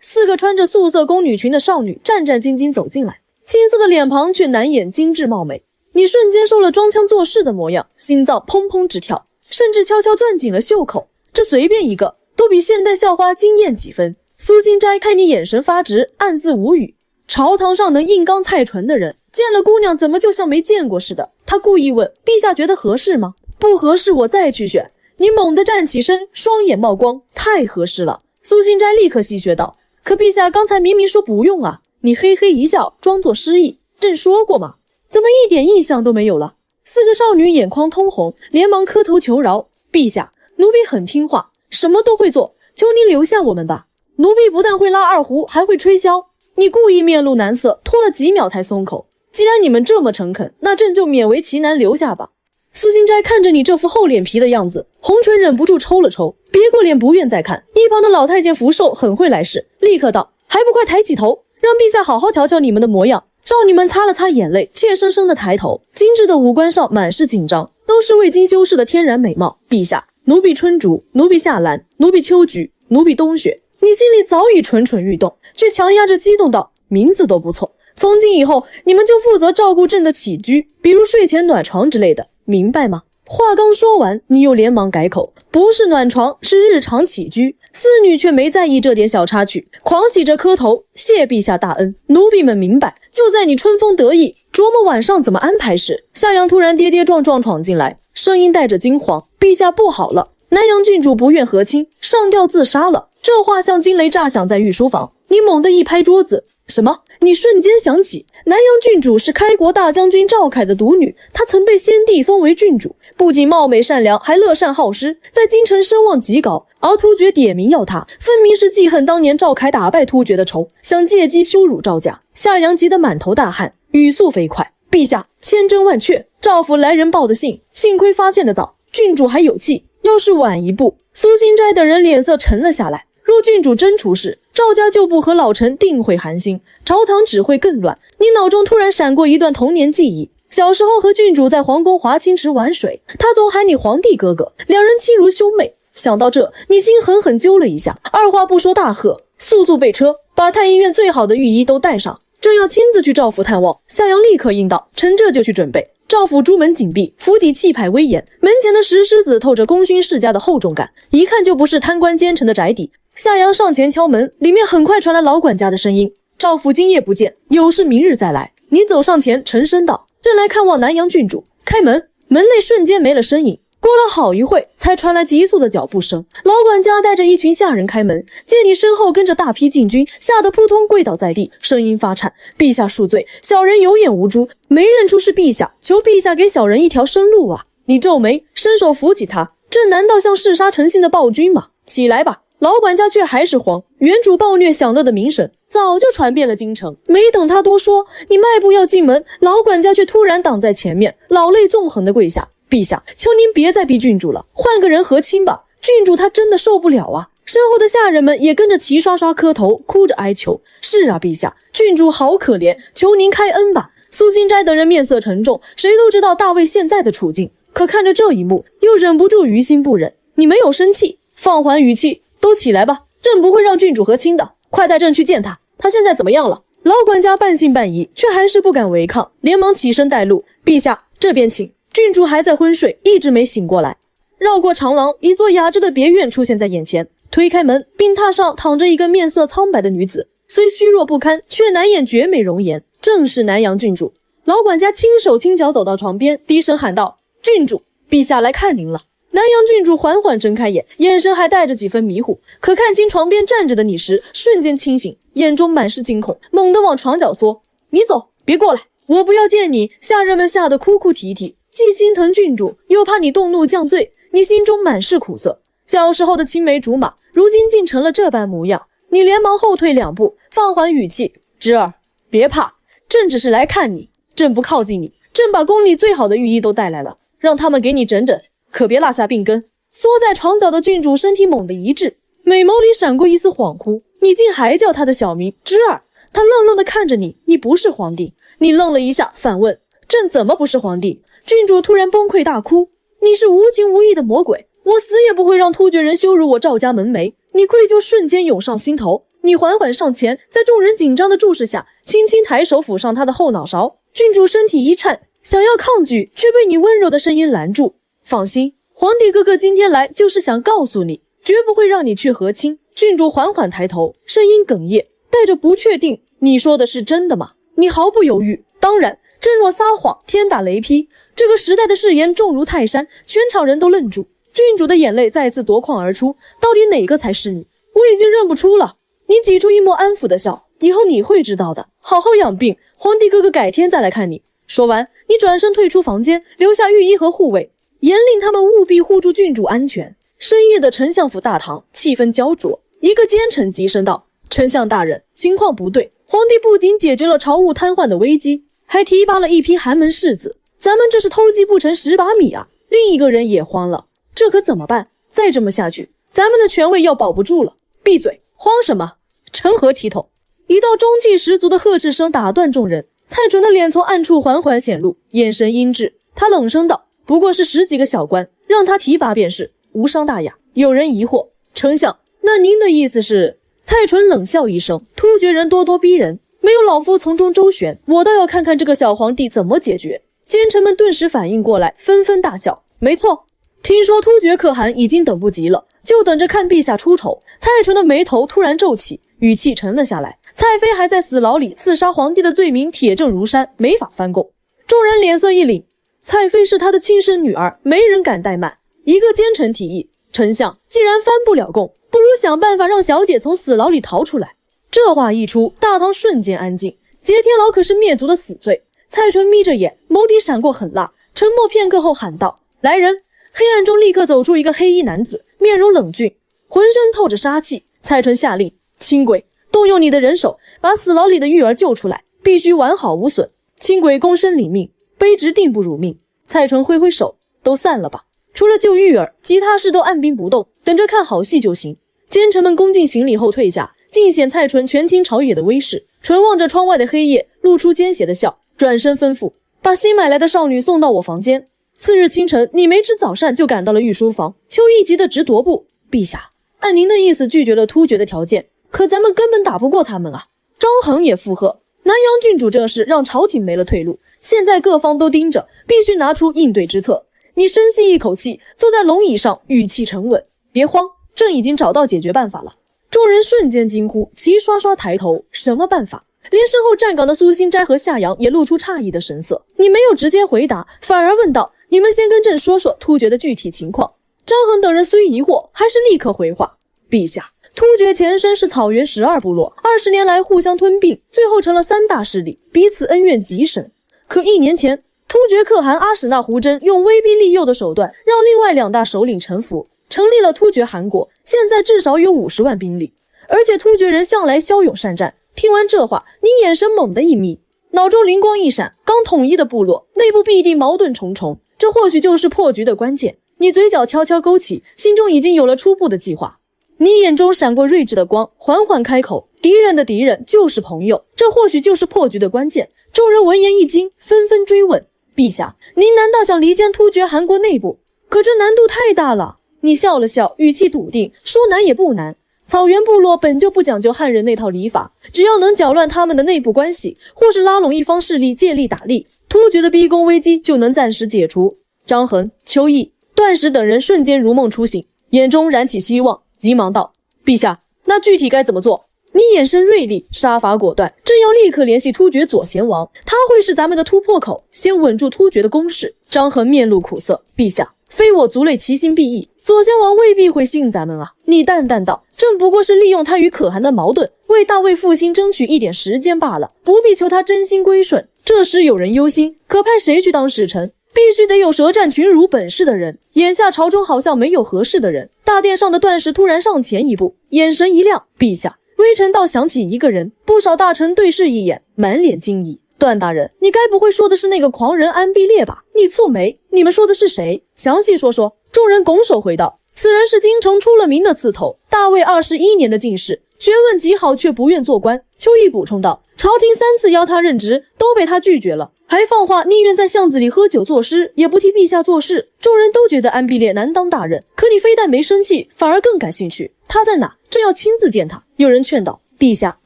，4个穿着素色宫女裙的少女战战兢兢走进来。青涩的脸庞却难掩精致貌美，你瞬间受了装腔作势的模样，心脏砰砰直跳，甚至悄悄攥紧了袖口。这随便一个都比现代校花惊艳几分。苏心斋看你眼神发直，暗自无语。朝堂上能硬刚蔡纯的人，见了姑娘怎么就像没见过似的？他故意问：“陛下觉得合适吗？不合适我再去选。”你猛地站起身，双眼冒光：“太合适了！”苏心斋立刻戏谑道：“可陛下刚才明明说不用啊！”你嘿嘿一笑，装作失忆。朕说过吗？怎么一点印象都没有了？4个少女眼眶通红，连忙磕头求饶：“陛下，奴婢很听话，什么都会做，求您留下我们吧。”奴婢不但会拉二胡，还会吹箫。你故意面露难色，拖了几秒才松口。既然你们这么诚恳，那朕就勉为其难留下吧。苏心斋看着你这副厚脸皮的样子，红唇忍不住抽了抽，别过脸不愿再看。一旁的老太监福寿很会来事，立刻道：“还不快抬起头，让陛下好好瞧瞧你们的模样。”少女们擦了擦眼泪，怯生生的抬头，精致的五官上满是紧张，都是未经修饰的天然美貌。陛下，奴婢春竹，奴婢夏兰，奴婢秋菊，奴婢冬雪。你心里早已蠢蠢欲动，却强压着激动道：“名字都不错，从今以后你们就负责照顾朕的起居，比如睡前暖床之类的，明白吗？”话刚说完，你又连忙改口：“不是暖床，是日常起居。”4女却没在意这点小插曲，狂喜着磕头：“谢陛下大恩，奴婢们明白。”就在你春风得意，琢磨晚上怎么安排时，夏阳突然跌跌撞撞闯进来，声音带着惊慌：“陛下不好了，南阳郡主不愿和亲，上吊自杀了。”这话像惊雷炸响在御书房，你猛地一拍桌子：“什么？”你瞬间想起，南阳郡主是开国大将军赵凯的独女，她曾被先帝封为郡主，不仅貌美善良，还乐善好施，在京城声望极高。而突厥点名要她，分明是记恨当年赵凯打败突厥的仇，想借机羞辱赵家。夏阳急得满头大汗，语速飞快：“陛下，千真万确，赵府来人报的信，幸亏发现的早，郡主还有气。要是晚一步……”苏心斋等人脸色沉了下来。若郡主真出事，赵家旧部和老臣定会寒心，朝堂只会更乱。你脑中突然闪过一段童年记忆，小时候和郡主在皇宫华清池玩水，他总喊你皇帝哥哥，两人亲如兄妹。想到这，你心狠狠揪了一下，二话不说大喝：“速速备车，把太医院最好的御医都带上，朕要亲自去赵府探望。”夏阳立刻应道：“臣这就去准备。”赵府朱门紧闭，府邸气派威严，门前的石狮子透着功勋世家的厚重感，一看就不是贪官奸臣的宅邸。夏阳上前敲门，里面很快传来老管家的声音：“赵府今夜不见，有事明日再来。”你走上前沉声道：“朕来看望南阳郡主。”开门，门内瞬间没了身影。过了好一会，才传来急促的脚步声。老管家带着一群下人开门，见你身后跟着大批禁军，吓得扑通跪倒在地，声音发颤：“陛下恕罪，小人有眼无珠，没认出是陛下，求陛下给小人一条生路啊！”你皱眉，伸手扶起他：“这难道像嗜杀成性的暴君吗？起来吧！”老管家却还是慌，原主暴虐享乐的名声早就传遍了京城。没等他多说，你迈步要进门，老管家却突然挡在前面，老泪纵横地跪下：“陛下，求您别再逼郡主了，换个人和亲吧。郡主她真的受不了啊！”身后的下人们也跟着齐刷刷磕头，哭着哀求：“是啊，陛下，郡主好可怜，求您开恩吧。”苏心斋等人面色沉重，谁都知道大卫现在的处境，可看着这一幕，又忍不住于心不忍。你没有生气，放缓语气：“都起来吧，朕不会让郡主和亲的，快带朕去见他，他现在怎么样了？老管家半信半疑，却还是不敢违抗，连忙起身带路。陛下，这边请。郡主还在昏睡，一直没醒过来。绕过长廊，一座雅致的别院出现在眼前。推开门，病榻上躺着一个面色苍白的女子，虽虚弱不堪，却难掩绝美容颜，正是南阳郡主。老管家轻手轻脚走到床边，低声喊道：“郡主，陛下来看您了。”南阳郡主缓缓睁开眼，眼神还带着几分迷糊，可看清床边站着的你时，瞬间清醒，眼中满是惊恐，猛地往床角缩：“你走，别过来，我不要见你！”下人们吓得哭哭啼啼，既心疼郡主，又怕你动怒降罪，你心中满是苦涩。小时候的青梅竹马，如今竟成了这般模样，你连忙后退2步，放缓语气：“侄儿，别怕，朕只是来看你，朕不靠近你，朕把宫里最好的御医都带来了，让他们给你诊诊，可别落下病根。”缩在床角的郡主身体猛地一滞，美眸里闪过一丝恍惚：“你竟还叫他的小名侄儿？”他愣愣地看着你，你不是皇帝。你愣了一下，反问：“朕怎么不是皇帝？”郡主突然崩溃大哭：“你是无情无义的魔鬼，我死也不会让突厥人羞辱我赵家门楣。”你愧疚瞬间涌上心头，你缓缓上前，在众人紧张的注视下，轻轻抬手抚上他的后脑勺。郡主身体一颤，想要抗拒，却被你温柔的声音拦住：“放心，皇帝哥哥今天来就是想告诉你，绝不会让你去和亲。”郡主缓缓抬头，声音哽咽，带着不确定：“你说的是真的吗？”你毫不犹豫：“当然，朕若撒谎，天打雷劈。”这个时代的誓言重如泰山，全场人都愣住。郡主的眼泪再次夺眶而出，到底哪个才是你？我已经认不出了。你挤出一抹安抚的笑：“以后你会知道的，好好养病，皇帝哥哥改天再来看你。”说完，你转身退出房间，留下御医和护卫，严令他们务必护住郡主安全。深夜的丞相府大堂气氛焦灼，一个奸臣急声道：“丞相大人，情况不对，皇帝不仅解决了朝务瘫痪的危机，还提拔了一批寒门士子，咱们这是偷鸡不成蚀把米啊！”另一个人也慌了，这可怎么办？再这么下去，咱们的权位要保不住了。闭嘴，慌什么？成何体统？一道中气十足的呵斥声打断众人。蔡纯的脸从暗处缓缓显露，眼神阴鸷。他冷声道：“不过是10几个小官，让他提拔便是，无伤大雅。”有人疑惑：“丞相，那您的意思是？”蔡纯冷笑一声：“突厥人咄咄逼人，没有老夫从中周旋，我倒要看看这个小皇帝怎么解决。”奸臣们顿时反应过来，纷纷大笑：“没错，听说突厥可汗已经等不及了，就等着看陛下出丑。”蔡纯的眉头突然皱起，语气沉了下来。蔡妃还在死牢里，刺杀皇帝的罪名铁证如山，没法翻供。众人脸色一凛，蔡妃是他的亲生女儿，没人敢怠慢。一个奸臣提议：“丞相，既然翻不了供，不如想办法让小姐从死牢里逃出来。”这话一出，大堂瞬间安静。劫天牢可是灭族的死罪。蔡纯眯着眼，眸底闪过狠辣，沉默片刻后喊道：“来人！”黑暗中立刻走出一个黑衣男子，面容冷峻，浑身透着杀气。蔡纯下令：“轻轨，动用你的人手，把死牢里的玉儿救出来，必须完好无损。”轻轨躬身领命，卑职定不辱命。蔡纯挥挥手：“都散了吧，除了救玉儿，其他事都按兵不动，等着看好戏就行。”奸臣们恭敬行礼后退下，尽显蔡纯权倾朝野的威势。纯望着窗外的黑夜，露出奸邪的笑，转身吩咐：“把新买来的少女送到我房间。”次日清晨，你没吃早膳就赶到了御书房。邱毅急得直踱步：“陛下，按您的意思拒绝了突厥的条件，可咱们根本打不过他们啊！”张衡也附和：“南阳郡主这事让朝廷没了退路，现在各方都盯着，必须拿出应对之策。”你深吸一口气，坐在龙椅上，语气沉稳：“别慌，朕已经找到解决办法了。”众人瞬间惊呼，齐刷刷抬头：“什么办法？”连身后站岗的苏心斋和夏阳也露出诧异的神色。你没有直接回答，反而问道：“你们先跟朕说说突厥的具体情况。”张衡等人虽疑惑，还是立刻回话：“陛下，突厥前身是草原12部落，20年来互相吞并，最后成了3大势力，彼此恩怨极深。可1年前，突厥可汗阿史那胡真用威逼利诱的手段，让另外2大首领臣服，成立了突厥汗国，现在至少有50万兵力，而且突厥人向来骁勇善战。”听完这话，你眼神猛地一眯，脑中灵光一闪，刚统一的部落内部必定矛盾重重，这或许就是破局的关键。你嘴角悄悄勾起，心中已经有了初步的计划。你眼中闪过睿智的光，缓缓开口：“敌人的敌人就是朋友，这或许就是破局的关键。”众人闻言一惊，纷纷追问：“陛下，您难道想离间突厥汗国内部？可这难度太大了。”你笑了笑，语气笃定，说难也不难。草原部落本就不讲究汉人那套礼法，只要能搅乱他们的内部关系，或是拉拢一方势力借力打力，突厥的逼宫危机就能暂时解除。张衡、邱毅、段氏等人瞬间如梦初醒，眼中燃起希望，急忙道：陛下，那具体该怎么做？你眼神锐利，杀伐果断，正要立刻联系突厥左贤王，他会是咱们的突破口，先稳住突厥的攻势。张衡面露苦涩，陛下，非我族类其心必异，左贤王未必会信咱们啊。你淡淡道，正不过是利用他与可汗的矛盾，为大魏复兴争取一点时间罢了，不必求他真心归顺。这时有人忧心，可派谁去当使臣？必须得有舌战群儒本事的人。眼下朝中好像没有合适的人。大殿上的段氏突然上前一步，眼神一亮，陛下，微臣倒想起一个人。不少大臣对视一眼，满脸惊疑。段大人，你该不会说的是那个狂人安必烈吧？你蹙眉，你们说的是谁？详细说说。众人拱手回道，此人是京城出了名的刺头，大魏21年的进士，学问极好，却不愿做官。邱毅补充道，朝廷3次邀他任职，都被他拒绝了，还放话宁愿在巷子里喝酒作诗，也不替陛下做事。众人都觉得安必烈难当大任，可你非但没生气，反而更感兴趣。他在哪？正要亲自见他。有人劝道，陛下，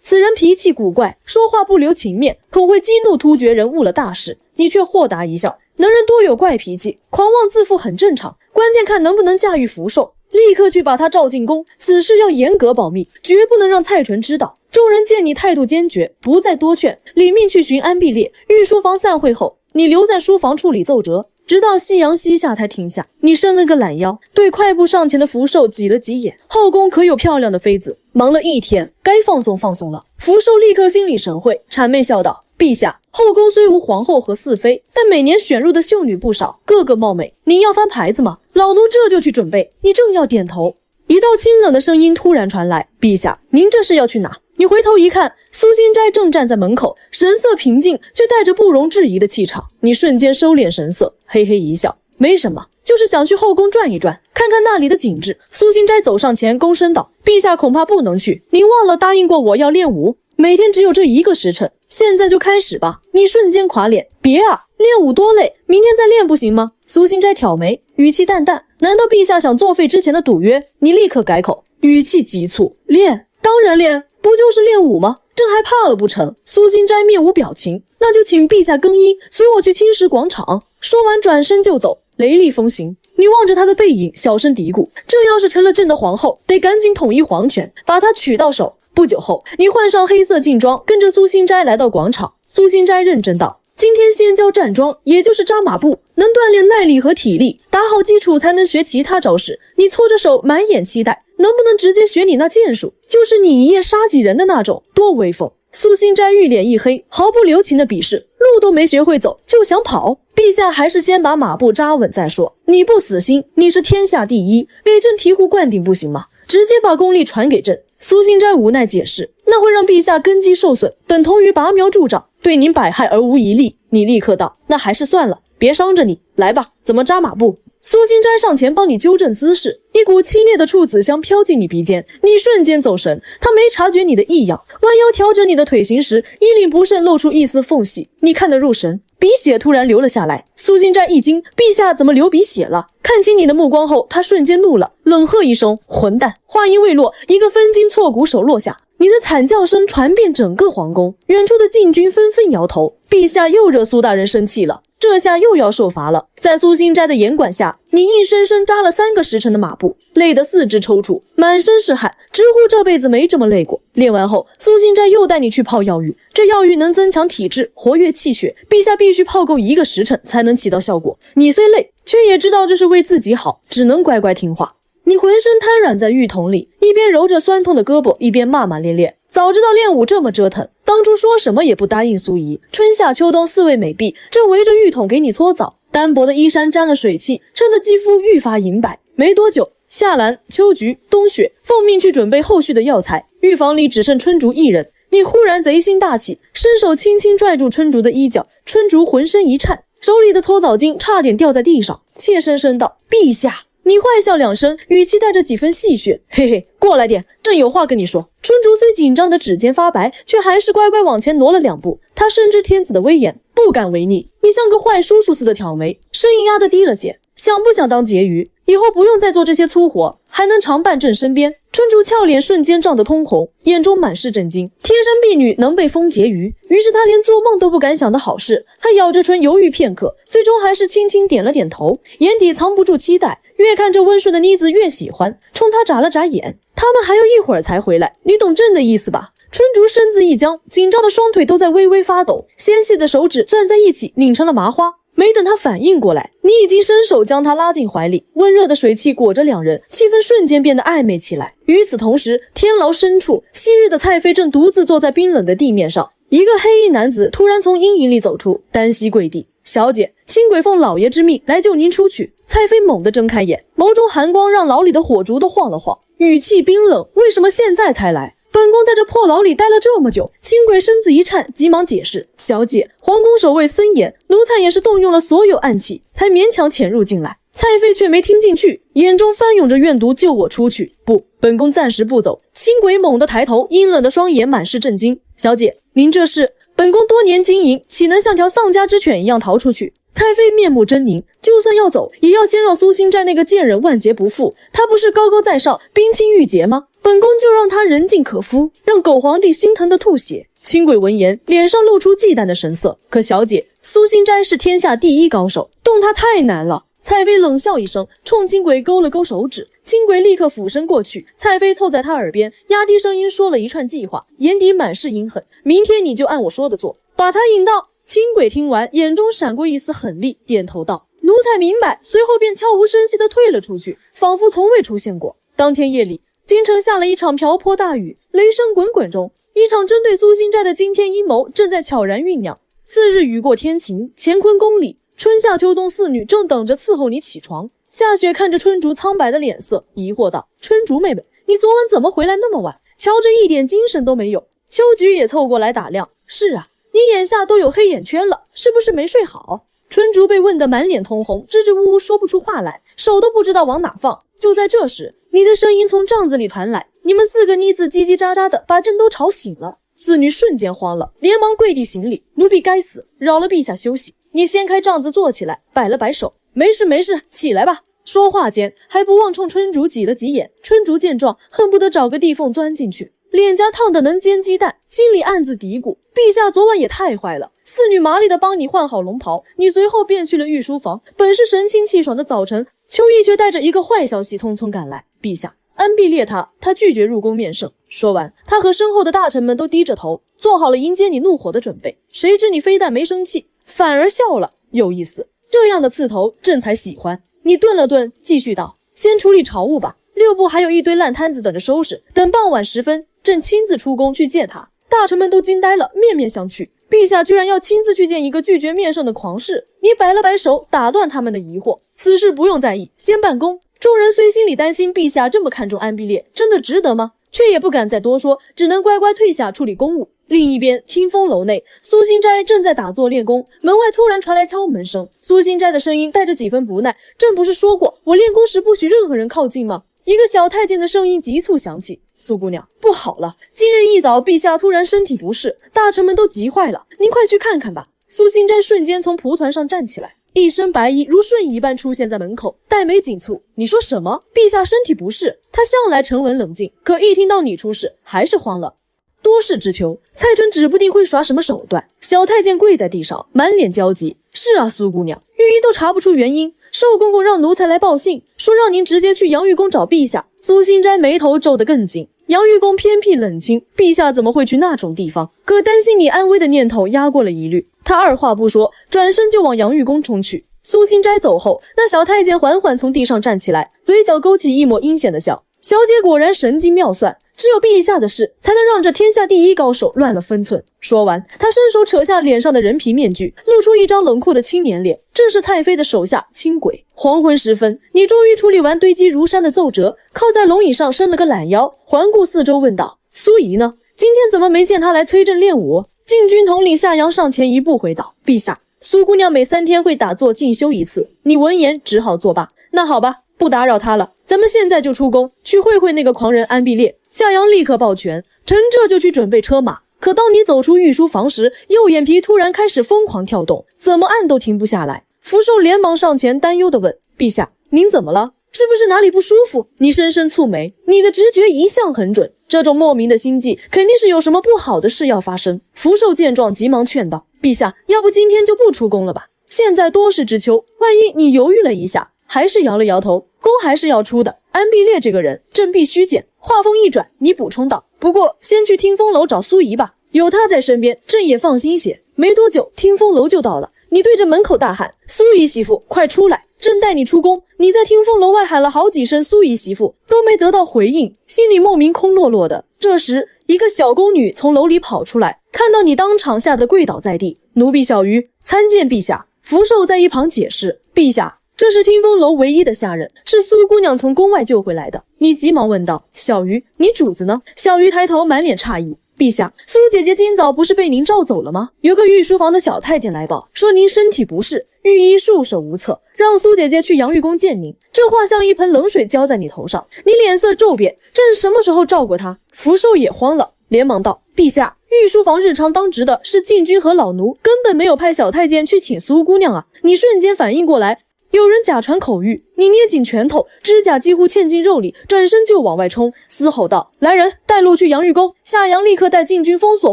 此人脾气古怪，说话不留情面，恐会激怒突厥人，误了大事。你却豁达一笑，能人多有怪脾气，狂妄自负很正常，关键看能不能驾驭福寿。立刻去把他召进宫，此事要严格保密，绝不能让蔡纯知道。众人见你态度坚决，不再多劝，领命去寻安必烈。御书房散会后，你留在书房处理奏折，直到夕阳西下才停下。你伸了个懒腰，对快步上前的福寿挤了挤眼。后宫可有漂亮的妃子？忙了一天，该放松放松了。福寿立刻心领神会，谄媚笑道，陛下，后宫虽无皇后和四妃，但每年选入的秀女不少，个个貌美。您要翻牌子吗？老奴这就去准备。你正要点头，一道清冷的声音突然传来，陛下，您这是要去哪？你回头一看，苏心斋正站在门口，神色平静，却带着不容置疑的气场。你瞬间收敛神色，嘿嘿一笑，没什么，就是想去后宫转一转，看看那里的景致。苏心斋走上前，躬身道，陛下恐怕不能去，您忘了答应过我要练武，每天只有这1个时辰，现在就开始吧。你瞬间垮脸，别啊，练武多累，明天再练不行吗？苏心斋挑眉，语气淡淡，难道陛下想作废之前的赌约？你立刻改口，语气急促，练，当然练，不就是练武吗？朕还怕了不成？苏心斋面无表情，那就请陛下更衣，随我去青石广场。说完转身就走，雷厉风行。你望着他的背影，小声嘀咕，这要是成了朕的皇后，得赶紧统一皇权，把他娶到手。不久后，你换上黑色劲装，跟着苏心斋来到广场。苏心斋认真道，今天先教站桩，也就是扎马步，能锻炼耐力和体力，打好基础才能学其他招式。你搓着手，满眼期待，能不能直接学你那剑术，就是你一夜杀几人的那种，多威风。苏心斋玉脸一黑，毫不留情的鄙视，路都没学会走就想跑？陛下还是先把马步扎稳再说。你不死心，你是天下第一，给朕醍醐灌顶不行吗？直接把功力传给朕。苏心斋无奈解释，那会让陛下根基受损，等同于拔苗助长，对您百害而无一利。你立刻道，那还是算了，别伤着你。来吧，怎么扎马步？苏心斋上前帮你纠正姿势，一股凄冽的处子香飘进你鼻尖，你瞬间走神。他没察觉你的异样，弯腰调整你的腿型时，衣领不慎露出一丝缝隙，你看得入神，鼻血突然流了下来。苏心斋一惊，陛下怎么流鼻血了？看清你的目光后，他瞬间怒了，冷喝一声，混蛋！话音未落，一个分筋错骨手落下，你的惨叫声传遍整个皇宫，远处的禁军纷纷摇头。陛下又惹苏大人生气了，这下又要受罚了。在苏心斋的严管下，你硬生生扎了3个时辰的马步，累得四肢抽搐，满身是汗，直呼这辈子没这么累过。练完后，苏心斋又带你去泡药浴，这药浴能增强体质，活跃气血，陛下必须泡够1个时辰才能起到效果。你虽累，却也知道这是为自己好，只能乖乖听话。你浑身瘫软在浴桶里，一边揉着酸痛的胳膊，一边骂骂咧咧。早知道练武这么折腾，当初说什么也不答应苏姨。春夏秋冬4位美婢正围着浴桶给你搓澡，单薄的衣衫沾了水汽，衬得肌肤愈发银白。没多久，夏兰、秋菊、冬雪奉命去准备后续的药材，浴房里只剩春竹一人。你忽然贼心大起，伸手轻轻拽住春竹的衣角，春竹浑身一颤，手里的搓澡巾差点掉在地上，怯生生道：“陛下。”你坏笑2声，语气带着几分戏谑，嘿嘿，过来点，朕有话跟你说。春竹虽紧张的指尖发白，却还是乖乖往前挪了2步。他深知天子的威严，不敢违逆。你像个坏叔叔似的挑眉，声音压得低了些。想不想当婕妤？以后不用再做这些粗活，还能常伴朕身边。春竹俏脸瞬间涨得通红，眼中满是震惊。天生婢女能被封婕妤，于是她连做梦都不敢想的好事。她咬着唇犹豫片刻，最终还是轻轻点了点头，眼底藏不住期待。越看这温顺的妮子越喜欢，冲她眨了眨眼。他们还要一会儿才回来，你懂朕的意思吧？春竹身子一僵，紧张的双腿都在微微发抖，纤细的手指攥在一起，拧成了麻花。没等他反应过来，你已经伸手将他拉进怀里，温热的水汽裹着两人，气氛瞬间变得暧昧起来。与此同时，天牢深处，昔日的蔡妃正独自坐在冰冷的地面上。一个黑衣男子突然从阴影里走出，单膝跪地：“小姐，轻轨奉老爷之命来救您出去。”蔡妃猛地睁开眼，眸中寒光让牢里的火烛都晃了晃，语气冰冷：“为什么现在才来？本宫在这破牢里待了这么久。”轻轨身子一颤，急忙解释：“小姐，皇宫守卫森严，奴才也是动用了所有暗器，才勉强潜入进来。”蔡妃却没听进去，眼中翻涌着怨毒：“救我出去！不，本宫暂时不走。”轻轨猛地抬头，阴冷的双眼满是震惊：“小姐，您这是？本宫多年经营，岂能像条丧家之犬一样逃出去？”蔡妃面目狰狞，就算要走，也要先让苏心斋那个贱人万劫不复。他不是高高在上，冰清玉洁吗？本宫就让他人尽可夫，让狗皇帝心疼的吐血。轻轨闻言，脸上露出忌惮的神色。可小姐，苏心斋是天下第一高手，动他太难了。蔡妃冷笑一声，冲轻轨勾了勾手指。轻轨立刻俯身过去，蔡妃凑在他耳边，压低声音说了一串计划，眼底满是阴狠。明天你就按我说的做，把他引到……轻轨听完，眼中闪过一丝狠戾，点头道：“奴才明白。”随后便悄无声息地退了出去，仿佛从未出现过。当天夜里，京城下了一场瓢泼大雨，雷声滚滚中，一场针对苏心斋的惊天阴谋正在悄然酝酿。次日雨过天晴，乾坤宫里，春夏秋冬四女正等着伺候你起床。夏雪看着春竹苍白的脸色，疑惑道：“春竹妹妹，你昨晚怎么回来那么晚？瞧着一点精神都没有。”秋菊也凑过来打量：“是啊，你眼下都有黑眼圈了，是不是没睡好？”春竹被问得满脸通红，支支吾吾说不出话来，手都不知道往哪放。就在这时，你的声音从帐子里传来，你们四个妮子叽叽喳喳的，把朕都吵醒了。四女瞬间慌了，连忙跪地行礼：“奴婢该死，扰了陛下休息。”你掀开帐子坐起来，摆了摆手：“没事没事，起来吧。”说话间还不忘冲春竹挤了挤眼。春竹见状，恨不得找个地缝钻进去，脸颊烫得能煎鸡蛋，心里暗自嘀咕：陛下昨晚也太坏了。四女麻利的帮你换好龙袍，你随后便去了御书房。本是神清气爽的早晨，秋意却带着一个坏消息匆匆赶来：陛下，安必烈他拒绝入宫面圣。说完，他和身后的大臣们都低着头，做好了迎接你怒火的准备。谁知你非但没生气，反而笑了，有意思。这样的刺头，朕才喜欢。你顿了顿，继续道：“先处理朝务吧，六部还有一堆烂摊子等着收拾。等傍晚时分，朕亲自出宫去见他。”大臣们都惊呆了，面面相觑。陛下居然要亲自去见一个拒绝面圣的狂士。你摆了摆手，打断他们的疑惑：“此事不用在意，先办公。”众人虽心里担心陛下这么看重安必烈，真的值得吗？却也不敢再多说，只能乖乖退下处理公务。另一边，清风楼内，苏心斋正在打坐练功，门外突然传来敲门声。苏心斋的声音带着几分不耐：“朕不是说过，我练功时不许任何人靠近吗？”一个小太监的声音急促响起：“苏姑娘，不好了！今日一早，陛下突然身体不适，大臣们都急坏了，您快去看看吧。”苏心斋瞬间从蒲团上站起来，一身白衣如瞬移般出现在门口，黛眉紧蹙：“你说什么？陛下身体不适？”他向来沉稳冷静，可一听到你出事，还是慌了。多事之秋，蔡春指不定会耍什么手段。小太监跪在地上，满脸焦急：“是啊，苏姑娘，御医都查不出原因，寿公公让奴才来报信，说让您直接去阳玉宫找陛下。”苏心斋眉头皱得更紧。阳玉宫偏僻冷清，陛下怎么会去那种地方？可担心你安危的念头压过了疑虑，他二话不说，转身就往阳玉宫冲去。苏心斋走后，那小太监缓缓从地上站起来，嘴角勾起一抹阴险的笑。小姐果然神机妙算，只有陛下的事才能让这天下第一高手乱了分寸。说完，他伸手扯下脸上的人皮面具，露出一张冷酷的青年脸，正是太妃的手下轻轨。黄昏时分，你终于处理完堆积如山的奏折，靠在龙椅上伸了个懒腰，环顾四周问道：“苏姨呢？今天怎么没见她来催朕练武？”禁军统领夏阳上前一步回道：“陛下，苏姑娘每3天会打坐进修一次。”你闻言只好作罢。那好吧，不打扰她了，咱们现在就出宫去会会那个狂人安必烈。夏阳立刻抱拳：“臣这就去准备车马。”可当你走出御书房时，右眼皮突然开始疯狂跳动，怎么按都停不下来。福寿连忙上前担忧地问：“陛下，您怎么了？”是不是哪里不舒服？你深深蹙眉，你的直觉一向很准，这种莫名的心悸肯定是有什么不好的事要发生。福寿见状急忙劝道：陛下，要不今天就不出宫了吧？现在多事之秋，万一你犹豫了一下，还是摇了摇头，宫还是要出的。安必烈这个人，朕必须见。话锋一转，你补充道：不过先去听风楼找苏怡吧，有他在身边，朕也放心些。没多久，听风楼就到了。你对着门口大喊：苏怡媳妇，快出来，朕带你出宫。你在听风楼外喊了好几声苏怡媳妇，都没得到回应，心里莫名空落落的。这时一个小宫女从楼里跑出来，看到你当场吓得跪倒在地。奴婢小鱼参见陛下。福寿在一旁解释：陛下，这是听风楼唯一的下人，是苏姑娘从宫外救回来的。你急忙问道：小鱼，你主子呢？小鱼抬头满脸诧异：陛下，苏姐姐今早不是被您召走了吗？有个御书房的小太监来报，说您身体不适，御医束手无策，让苏姐姐去阳玉宫见您。这话像一盆冷水浇在你头上，你脸色骤变。朕什么时候召过她？福寿也慌了，连忙道：陛下，御书房日常当值的是禁军和老奴，根本没有派小太监去请苏姑娘啊！你瞬间反应过来，有人假传口谕，你捏紧拳头，指甲几乎嵌进肉里，转身就往外冲，嘶吼道：来人，带路去阳玉宫。夏阳立刻带禁军封锁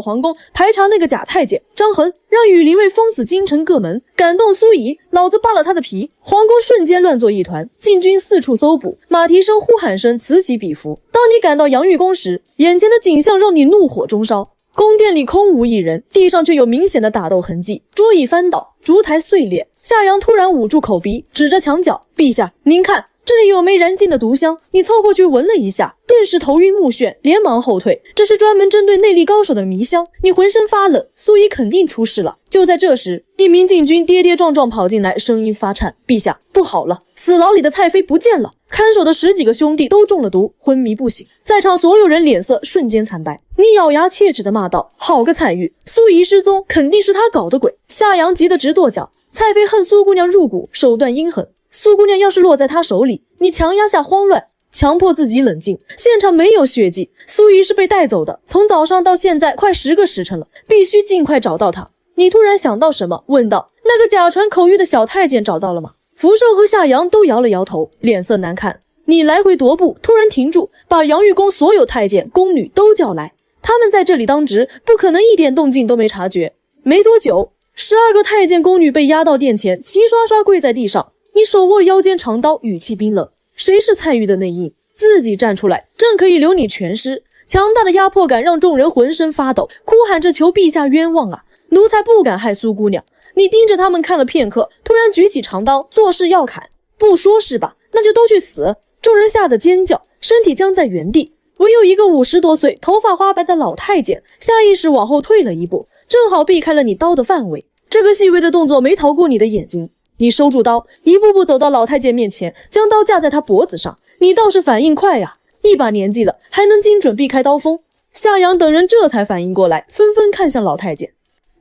皇宫，排查那个假太监张衡，让羽林卫封死京城各门，感动苏怡，老子扒了他的皮。皇宫瞬间乱作一团，禁军四处搜捕，马蹄声呼喊声此起彼伏。当你赶到阳玉宫时，眼前的景象让你怒火中烧。宫殿里空无一人，地上却有明显的打斗痕迹，桌椅翻倒，烛台碎裂。夏阳突然捂住口鼻，指着墙角：陛下，您看，这里有枚燃尽的毒香。你凑过去闻了一下，顿时头晕目眩，连忙后退。这是专门针对内力高手的迷香，你浑身发冷，苏怡肯定出事了。就在这时，一名禁军跌跌撞撞跑进来，声音发颤：陛下，不好了，死牢里的蔡妃不见了。看守的10几个兄弟都中了毒，昏迷不醒，在场所有人脸色瞬间惨白。你咬牙切齿地骂道：好个蔡玉，苏怡失踪，肯定是他搞的鬼。夏阳急得直跺脚，蔡妃恨苏姑娘入骨，手段阴狠，苏姑娘要是落在他手里，你强压下慌乱，强迫自己冷静。现场没有血迹，苏怡是被带走的，从早上到现在快10个时辰了，必须尽快找到她。你突然想到什么，问道：那个假传口谕的小太监找到了吗？福寿和夏阳都摇了摇头，脸色难看。你来回踱步，突然停住，把阳玉宫所有太监宫女都叫来，他们在这里当值，不可能一点动静都没察觉。没多久，12个太监宫女被押到殿前，齐刷刷跪在地上。你手握腰间长刀，语气冰冷：谁是蔡玉的内应？自己站出来，朕可以留你全尸。强大的压迫感让众人浑身发抖，哭喊着求陛下冤枉啊！奴才不敢害苏姑娘。你盯着他们看了片刻，突然举起长刀，作势要砍。不说是吧？那就都去死！众人吓得尖叫，身体僵在原地。唯有一个50多岁、头发花白的老太监下意识往后退了一步，正好避开了你刀的范围。这个细微的动作没逃过你的眼睛。你收住刀，一步步走到老太监面前，将刀架在他脖子上。你倒是反应快呀，一把年纪了，还能精准避开刀锋。夏阳等人这才反应过来，纷纷看向老太监。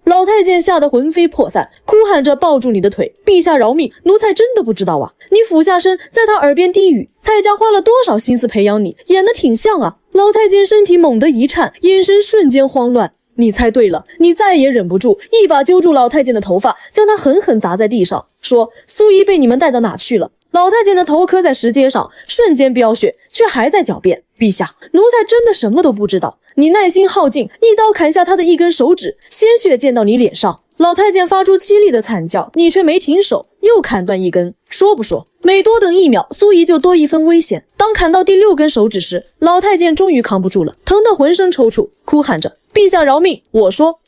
老太监吓得魂飞魄散，哭喊着抱住你的腿：陛下饶命，奴才真的不知道啊！你俯下身在他耳边低语：蔡家花了多少心思培养你，演得挺像啊！老太监身体猛地一颤，眼神瞬间慌乱。你猜对了，你再也忍不住，一把揪住老太监的头发，将他狠狠砸在地上，说：苏怡被你们带到哪去了？老太监的头磕在石阶上，瞬间飙血，却还在狡辩：陛下，奴才真的什么都不知道。你耐心耗尽，一刀砍下他的一根手指，鲜血溅到你脸上。老太监发出凄厉的惨叫，你却没停手，又砍断一根。说不说，每多等1秒，苏怡就多一分危险。当砍到第6根手指时，老太监终于扛不住了，疼得浑身抽搐，哭喊着：陛下饶命！我说，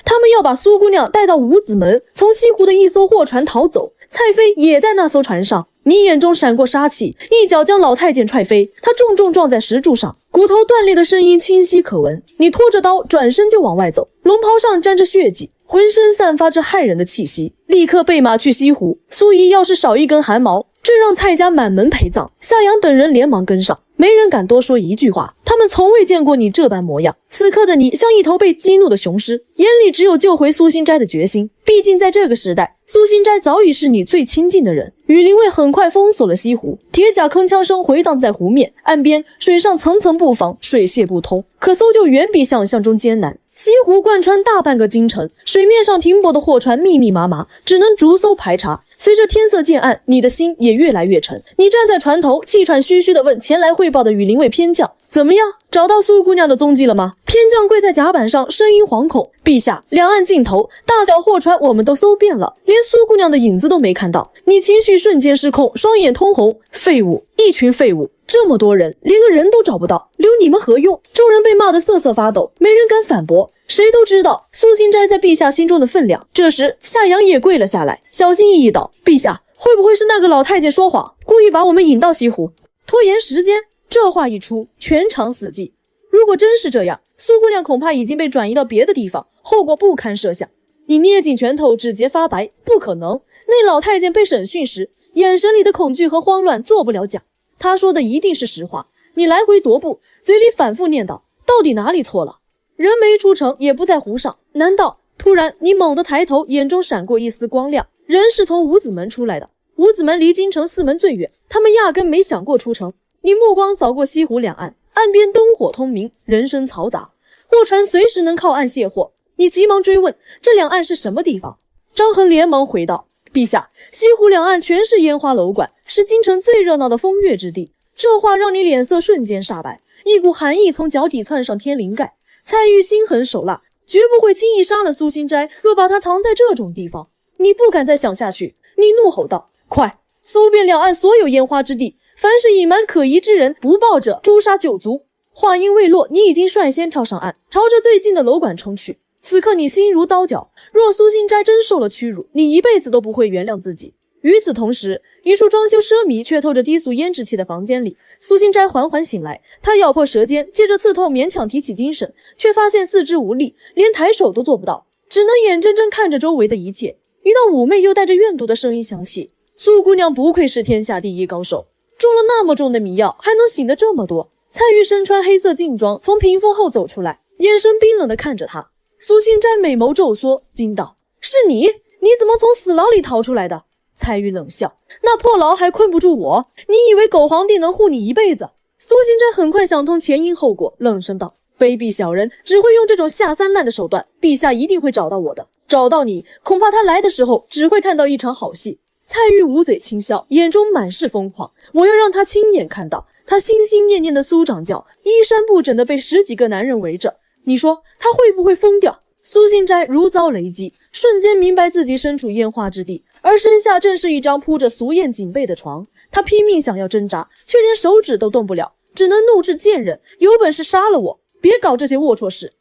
他们要把苏姑娘带到五子门，从西湖的一艘货船逃走，蔡妃也在那艘船上。你眼中闪过杀气，一脚将老太监踹飞，他重重撞在石柱上，骨头断裂的声音清晰可闻。你拖着刀转身就往外走，龙袍上沾着血迹，浑身散发着骇人的气息。立刻备马去西湖。苏怡要是少一根汗毛，这让蔡家满门陪葬。夏阳等人连忙跟上，没人敢多说一句话，他们从未见过你这般模样。此刻的你像一头被激怒的雄狮，眼里只有救回苏心斋的决心。毕竟在这个时代，苏心斋早已是你最亲近的人。羽林卫很快封锁了西湖，铁甲铿锵声回荡在湖面，岸边水上层层布防，水泄不通，可搜救远比想象中艰难。西湖贯穿大半个京城，水面上停泊的货船密密麻麻，只能逐艘排查。随着天色渐暗，你的心也越来越沉。你站在船头，气喘吁吁地问前来汇报的羽林卫偏将：“怎么样？找到苏姑娘的踪迹了吗？”偏将跪在甲板上，声音惶恐：“陛下，两岸尽头，大小货船我们都搜遍了，连苏姑娘的影子都没看到。”你情绪瞬间失控，双眼通红。废物，一群废物！这么多人，连个人都找不到，留你们何用？众人被骂得瑟瑟发抖，没人敢反驳。谁都知道苏心斋在陛下心中的分量。这时，夏阳也跪了下来，小心翼翼道：“陛下，会不会是那个老太监说谎，故意把我们引到西湖，拖延时间？”这话一出，全场死寂。如果真是这样，苏姑娘恐怕已经被转移到别的地方，后果不堪设想。你捏紧拳头，指节发白。不可能，那老太监被审讯时，眼神里的恐惧和慌乱做不了假。他说的一定是实话。你来回踱步，嘴里反复念叨：“到底哪里错了？”人没出城，也不在湖上。难道……突然，你猛地抬头，眼中闪过一丝光亮。人是从五子门出来的。五子门离京城4门最远，他们压根没想过出城。你目光扫过西湖两岸，岸边灯火通明，人声嘈杂，货船随时能靠岸卸货。你急忙追问：“这两岸是什么地方？”张衡连忙回道：“陛下，西湖两岸全是烟花楼馆，是京城最热闹的风月之地。”这话让你脸色瞬间煞白，一股寒意从脚底窜上天灵盖。蔡玉心狠手辣，绝不会轻易杀了苏心斋。若把他藏在这种地方，你不敢再想下去。你怒吼道：“快，搜遍两岸所有烟花之地，凡是隐瞒可疑之人，不报者诛杀9族。”话音未落，你已经率先跳上岸，朝着最近的楼馆冲去。此刻你心如刀绞，若苏心斋真受了屈辱，你一辈子都不会原谅自己。与此同时，一处装修奢靡却透着低俗胭脂气的房间里，苏心斋缓缓醒来。他咬破舌尖，借着刺痛勉强提起精神，却发现四肢无力，连抬手都做不到，只能眼睁睁看着周围的一切。一道妩媚又带着怨毒的声音响起：“苏姑娘不愧是天下第一高手，中了那么重的迷药，还能醒得这么多。”蔡玉身穿黑色劲装，从屏风后走出来，眼神冰冷地看着他。苏心斋美眸骤缩，惊道：“是你？你怎么从死牢里逃出来的？”蔡玉冷笑：“那破牢还困不住我？你以为狗皇帝能护你一辈子？”苏心斋很快想通前因后果，冷声道：“卑鄙小人，只会用这种下三滥的手段，陛下一定会找到我的。找到你，恐怕他来的时候只会看到一场好戏。”蔡玉捂嘴轻笑，眼中满是疯狂：“我要让他亲眼看到他心心念念的苏掌教衣衫不整的被10几个男人围着，你说他会不会疯掉？”苏心斋如遭雷击，瞬间明白自己身处烟花之地，而身下正是一张铺着俗艳锦被的床。他拼命想要挣扎，却连手指都动不了，只能怒斥贱人：“有本事杀了我，别搞这些龌龊事！”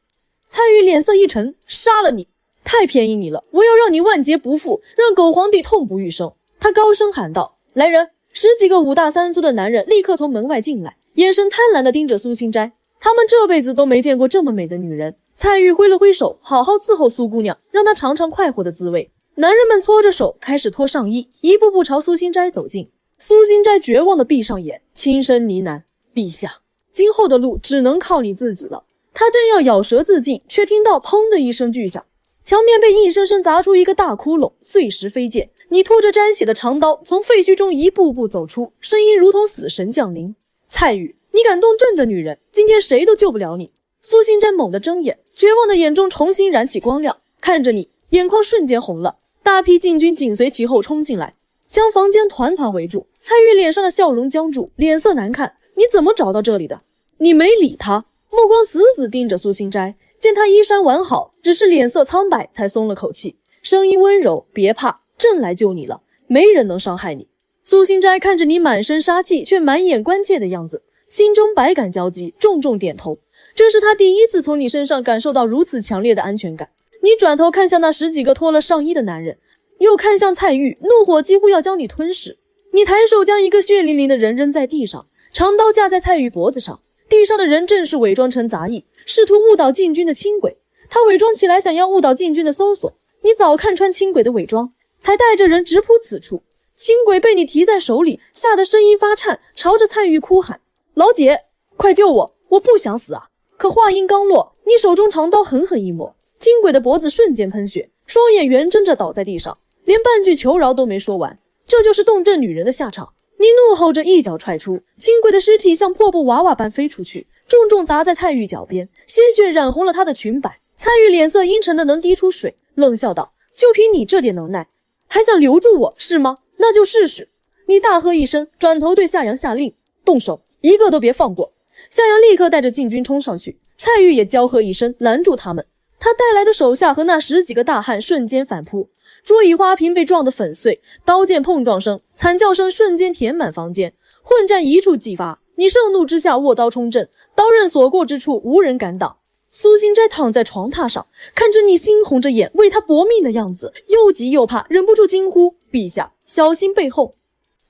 蔡玉脸色一沉：“杀了你？太便宜你了！我要让你万劫不复，让狗皇帝痛不欲生！”他高声喊道：“来人！”10几个5大3粗的男人立刻从门外进来，眼神贪婪地盯着苏心斋。他们这辈子都没见过这么美的女人。蔡玉挥了挥手，好好伺候苏姑娘，让她尝尝快活的滋味。男人们搓着手，开始脱上衣，一步步朝苏心斋走近。苏心斋绝望地闭上眼，轻声呢喃：“陛下，今后的路只能靠你自己了。”他正要咬舌自尽，却听到砰的一声巨响，墙面被硬生生砸出一个大窟窿，碎石飞溅。你拖着沾血的长刀从废墟中一步步走出，声音如同死神降临：“蔡玉，你敢动朕的女人，今天谁都救不了你！”苏心斋猛地睁眼，绝望的眼中重新燃起光亮，看着你，眼眶瞬间红了。大批禁军紧随其后冲进来，将房间团团围住。蔡玉脸上的笑容僵住，脸色难看：“你怎么找到这里的？”你没理他，目光死死盯着苏心斋，见他衣衫完好，只是脸色苍白，才松了口气，声音温柔：“别怕，朕来救你了，没人能伤害你。”苏心斋看着你满身杀气却满眼关切的样子，心中百感交集，重重点头。这是他第一次从你身上感受到如此强烈的安全感。你转头看向那10几个脱了上衣的男人，又看向蔡玉，怒火几乎要将你吞噬。你抬手将一个血淋淋的人扔在地上，长刀架在蔡玉脖子上。地上的人正是伪装成杂役，试图误导禁军的轻轨。他伪装起来想要误导禁军的搜索，你早看穿轻轨的伪装，才带着人直扑此处。轻轨被你提在手里，吓得声音发颤，朝着蔡玉哭喊：“老姐，快救我！我不想死啊！”可话音刚落，你手中长刀狠狠一抹，轻轨的脖子瞬间喷血，双眼圆睁着倒在地上，连半句求饶都没说完。这就是动朕女人的下场。你怒吼着一脚踹出，轻轨的尸体像破布娃娃般飞出去，重重砸在蔡玉脚边，鲜血染红了她的裙摆。蔡玉脸色阴沉的能滴出水，冷笑道：“就凭你这点能耐，还想留住我是吗？那就试试。你大喝一声，转头对夏阳下令，动手，一个都别放过。夏阳立刻带着禁军冲上去，蔡玉也娇喝一声，拦住他们。他带来的手下和那10几个大汉瞬间反扑，桌椅花瓶被撞得粉碎，刀剑碰撞声、惨叫声瞬间填满房间，混战一触即发。你盛怒之下握刀冲阵，刀刃所过之处无人敢挡。苏心斋躺在床榻上，看着你猩红着眼为他搏命的样子，又急又怕，忍不住惊呼：陛下，小心背后。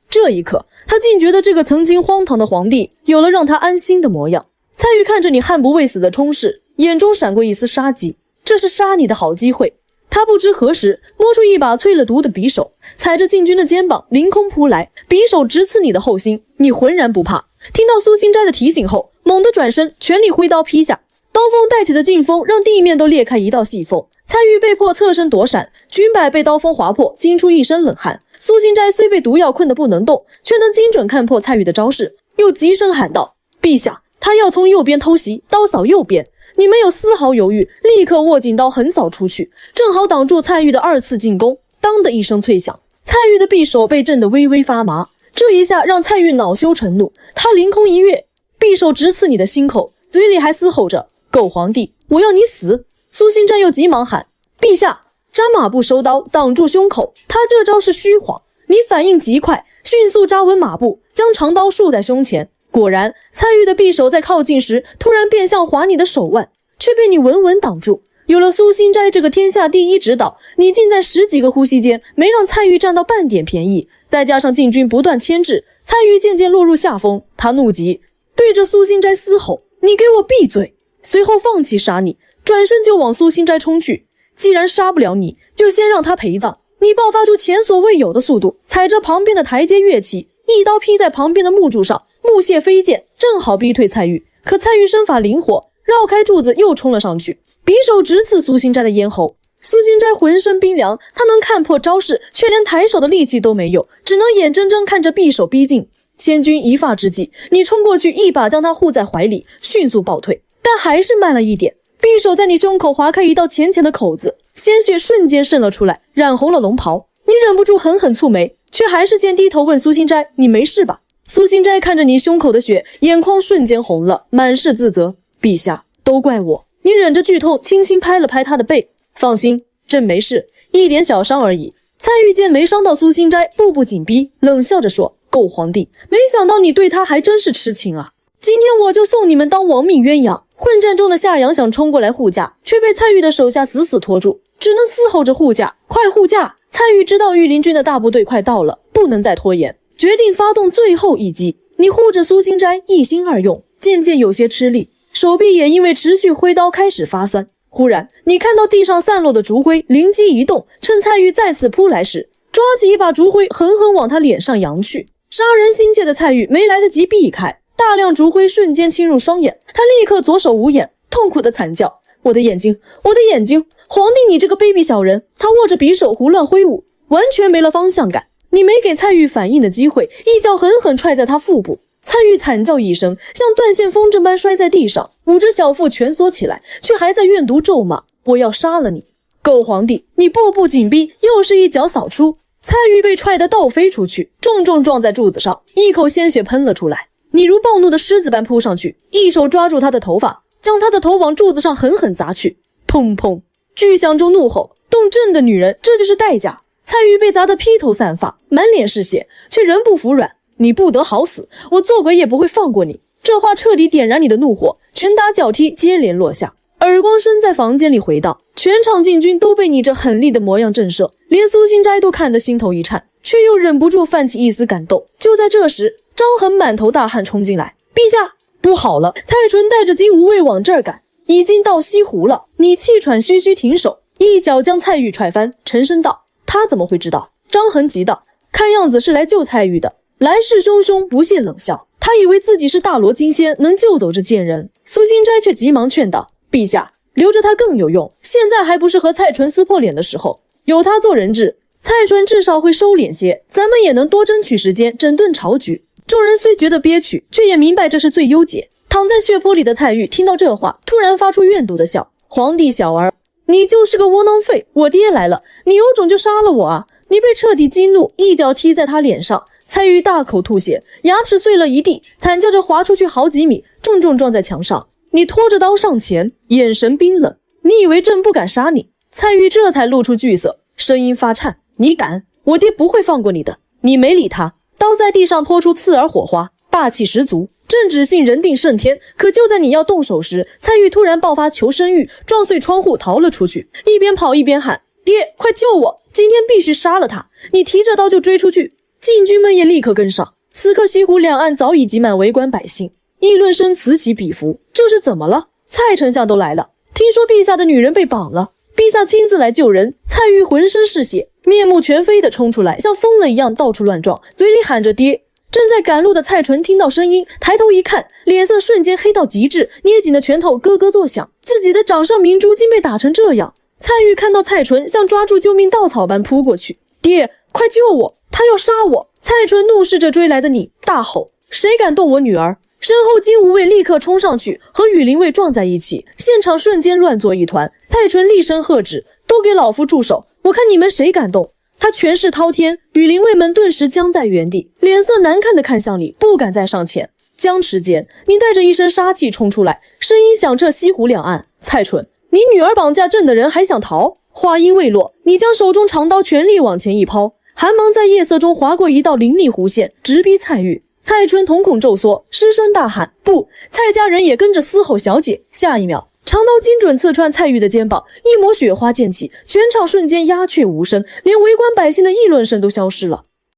这一刻，他竟觉得这个曾经荒唐的皇帝有了让他安心的模样。蔡玉看着你悍不畏死的冲势，眼中闪过一丝杀机，这是杀你的好机会。他不知何时摸出一把淬了毒的匕首，踩着禁军的肩膀凌空扑来，匕首直刺你的后心，你浑然不怕。听到苏心斋的提醒后，猛地转身，全力挥刀劈下，刀锋带起的劲风让地面都裂开一道细缝。蔡玉被迫侧身躲闪，裙摆被刀锋划破，惊出一身冷汗。苏心斋虽被毒药困得不能动，却能精准看破蔡玉的招式，又急声喊道：陛下，他要从右边偷袭，刀扫右边。你没有丝毫犹豫，立刻握紧刀横扫出去，正好挡住蔡玉的2次进攻。当的一声脆响，蔡玉的匕首被震得微微发麻，这一下让蔡玉恼羞成怒，他凌空一跃，匕首直刺你的心口，嘴里还嘶吼着：狗皇帝，我要你死！苏心斋又急忙喊：陛下！扎马步收刀挡住胸口，他这招是虚晃，你反应极快，迅速扎稳马步，将长刀竖在胸前。果然，蔡玉的匕首在靠近时突然变向划你的手腕，却被你稳稳挡住。有了苏心斋这个天下第一指导，你竟在10几个呼吸间没让蔡玉占到半点便宜，再加上禁军不断牵制，蔡玉渐渐落入下风。他怒极，对着苏心斋嘶吼：你给我闭嘴！随后放弃杀你，转身就往苏心斋冲去。既然杀不了你，就先让他陪葬。你爆发出前所未有的速度，踩着旁边的台阶跃起，一刀劈在旁边的木柱上，木屑飞溅，正好逼退蔡玉。可蔡玉身法灵活，绕开柱子又冲了上去，匕首直刺苏心斋的咽喉。苏心斋浑身冰凉，他能看破招式，却连抬手的力气都没有，只能眼睁睁看着匕首逼近。千钧一发之际，你冲过去一把将他护在怀里，迅速暴退，但还是慢了一点。匕首在你胸口划开一道浅浅的口子，鲜血瞬间渗了出来，染红了龙袍。你忍不住狠狠蹙眉，却还是先低头问苏心斋：你没事吧？苏心斋看着你胸口的血，眼眶瞬间红了，满是自责：陛下，都怪我。你忍着剧痛，轻轻拍了拍他的背：放心，朕没事，一点小伤而已。蔡玉见没伤到苏心斋，步步紧逼，冷笑着说：狗皇帝，没想到你对他还真是痴情啊！今天我就送你们当亡命鸳鸯。混战中的夏阳想冲过来护驾，却被蔡玉的手下死死拖住，只能嘶吼着护驾：快护驾！蔡玉知道御林军的大部队快到了，不能再拖延，决定发动最后一击。你护着苏心斋一心二用，渐渐有些吃力，手臂也因为持续挥刀开始发酸。忽然你看到地上散落的烛灰，灵机一动，趁蔡玉再次扑来时，抓起一把烛灰狠狠往他脸上扬去。杀人心切的蔡玉没来得及避开，大量烛灰瞬间侵入双眼，他立刻左手捂眼，痛苦的惨叫：我的眼睛，我的眼睛！皇帝你这个卑鄙小人！他握着匕首胡乱挥舞，完全没了方向感。你没给蔡玉反应的机会，一脚狠狠踹在他腹部。蔡玉惨叫一声，像断线风筝般摔在地上，捂着小腹蜷缩起来，却还在怨毒咒骂：我要杀了你！狗皇帝！你步步紧逼，又是一脚扫出，蔡玉被踹得倒飞出去，重重撞在柱子上，一口鲜血喷了出来。你如暴怒的狮子般扑上去，一手抓住他的头发，将他的头往柱子上狠狠砸去。砰砰！巨响中怒吼：动朕的女人，这就是代价！蔡玉被砸得披头散发，满脸是血，却仍不服软。你不得好死，我做鬼也不会放过你！这话彻底点燃你的怒火，拳打脚踢接连落下，耳光声在房间里回荡。全场禁军都被你这狠厉的模样震慑，连苏心斋都看得心头一颤，却又忍不住泛起一丝感动。就在这时，张衡满头大汗冲进来：陛下，不好了！蔡纯带着金无畏往这儿赶，已经到西湖了。你气喘吁吁停手，一脚将蔡玉踹翻，沉声道：他怎么会知道？张衡急道：看样子是来救蔡玉的。来势汹汹，不屑冷笑，他以为自己是大罗金仙，能救走这贱人。苏心斋却急忙劝道：陛下，留着他更有用，现在还不是和蔡纯撕破脸的时候，有他做人质，蔡纯至少会收敛些，咱们也能多争取时间整顿朝局。众人虽觉得憋屈，却也明白这是最优解。躺在血泊里的蔡玉听到这话，突然发出怨毒的笑：皇帝小儿，你就是个窝囊废！我爹来了，你有种就杀了我啊！你被彻底激怒，一脚踢在他脸上，蔡玉大口吐血，牙齿碎了一地，惨叫着滑出去好几米，重重撞在墙上。你拖着刀上前，眼神冰冷。你以为朕不敢杀你？蔡玉这才露出惧色，声音发颤：你敢？我爹不会放过你的。你没理他，刀在地上拖出刺耳火花，霸气十足。朕只信人定胜天，可就在你要动手时，蔡玉突然爆发求生欲，撞碎窗户逃了出去，一边跑一边喊：爹，快救我！今天必须杀了他！你提着刀就追出去，禁军们也立刻跟上。此刻西湖两岸早已挤满围观百姓，议论声此起彼伏。这是怎么了？蔡丞相都来了，听说陛下的女人被绑了，陛下亲自来救人。蔡玉浑身是血，面目全非地冲出来，像疯了一样到处乱撞，嘴里喊着爹。正在赶路的蔡纯听到声音，抬头一看，脸色瞬间黑到极致，捏紧的拳头咯咯作响，自己的掌上明珠竟被打成这样。蔡玉看到蔡纯像抓住救命稻草般扑过去，爹，快救我，他要杀我！蔡纯怒视着追来的你，大吼：谁敢动我女儿？身后金无畏立刻冲上去，和羽林卫撞在一起，现场瞬间乱作一团。蔡纯厉声喝止：都给老夫住手，我看你们谁敢动！他权势滔天，羽林卫们顿时僵在原地，脸色难看地看向你，不敢再上前。僵持间，你带着一身杀气冲出来，声音响彻西湖两岸：蔡纯，你女儿绑架朕的人还想逃？话音未落，你将手中长刀全力往前一抛，寒芒在夜色中划过一道凌厉弧线，直逼蔡玉。蔡纯瞳孔骤缩，失声大喊：不！蔡家人也跟着嘶吼小姐。下一秒，长刀精准刺穿蔡玉的肩膀，一抹雪花溅起，全场瞬间鸦雀无声，连围观百姓的议论声都消失了。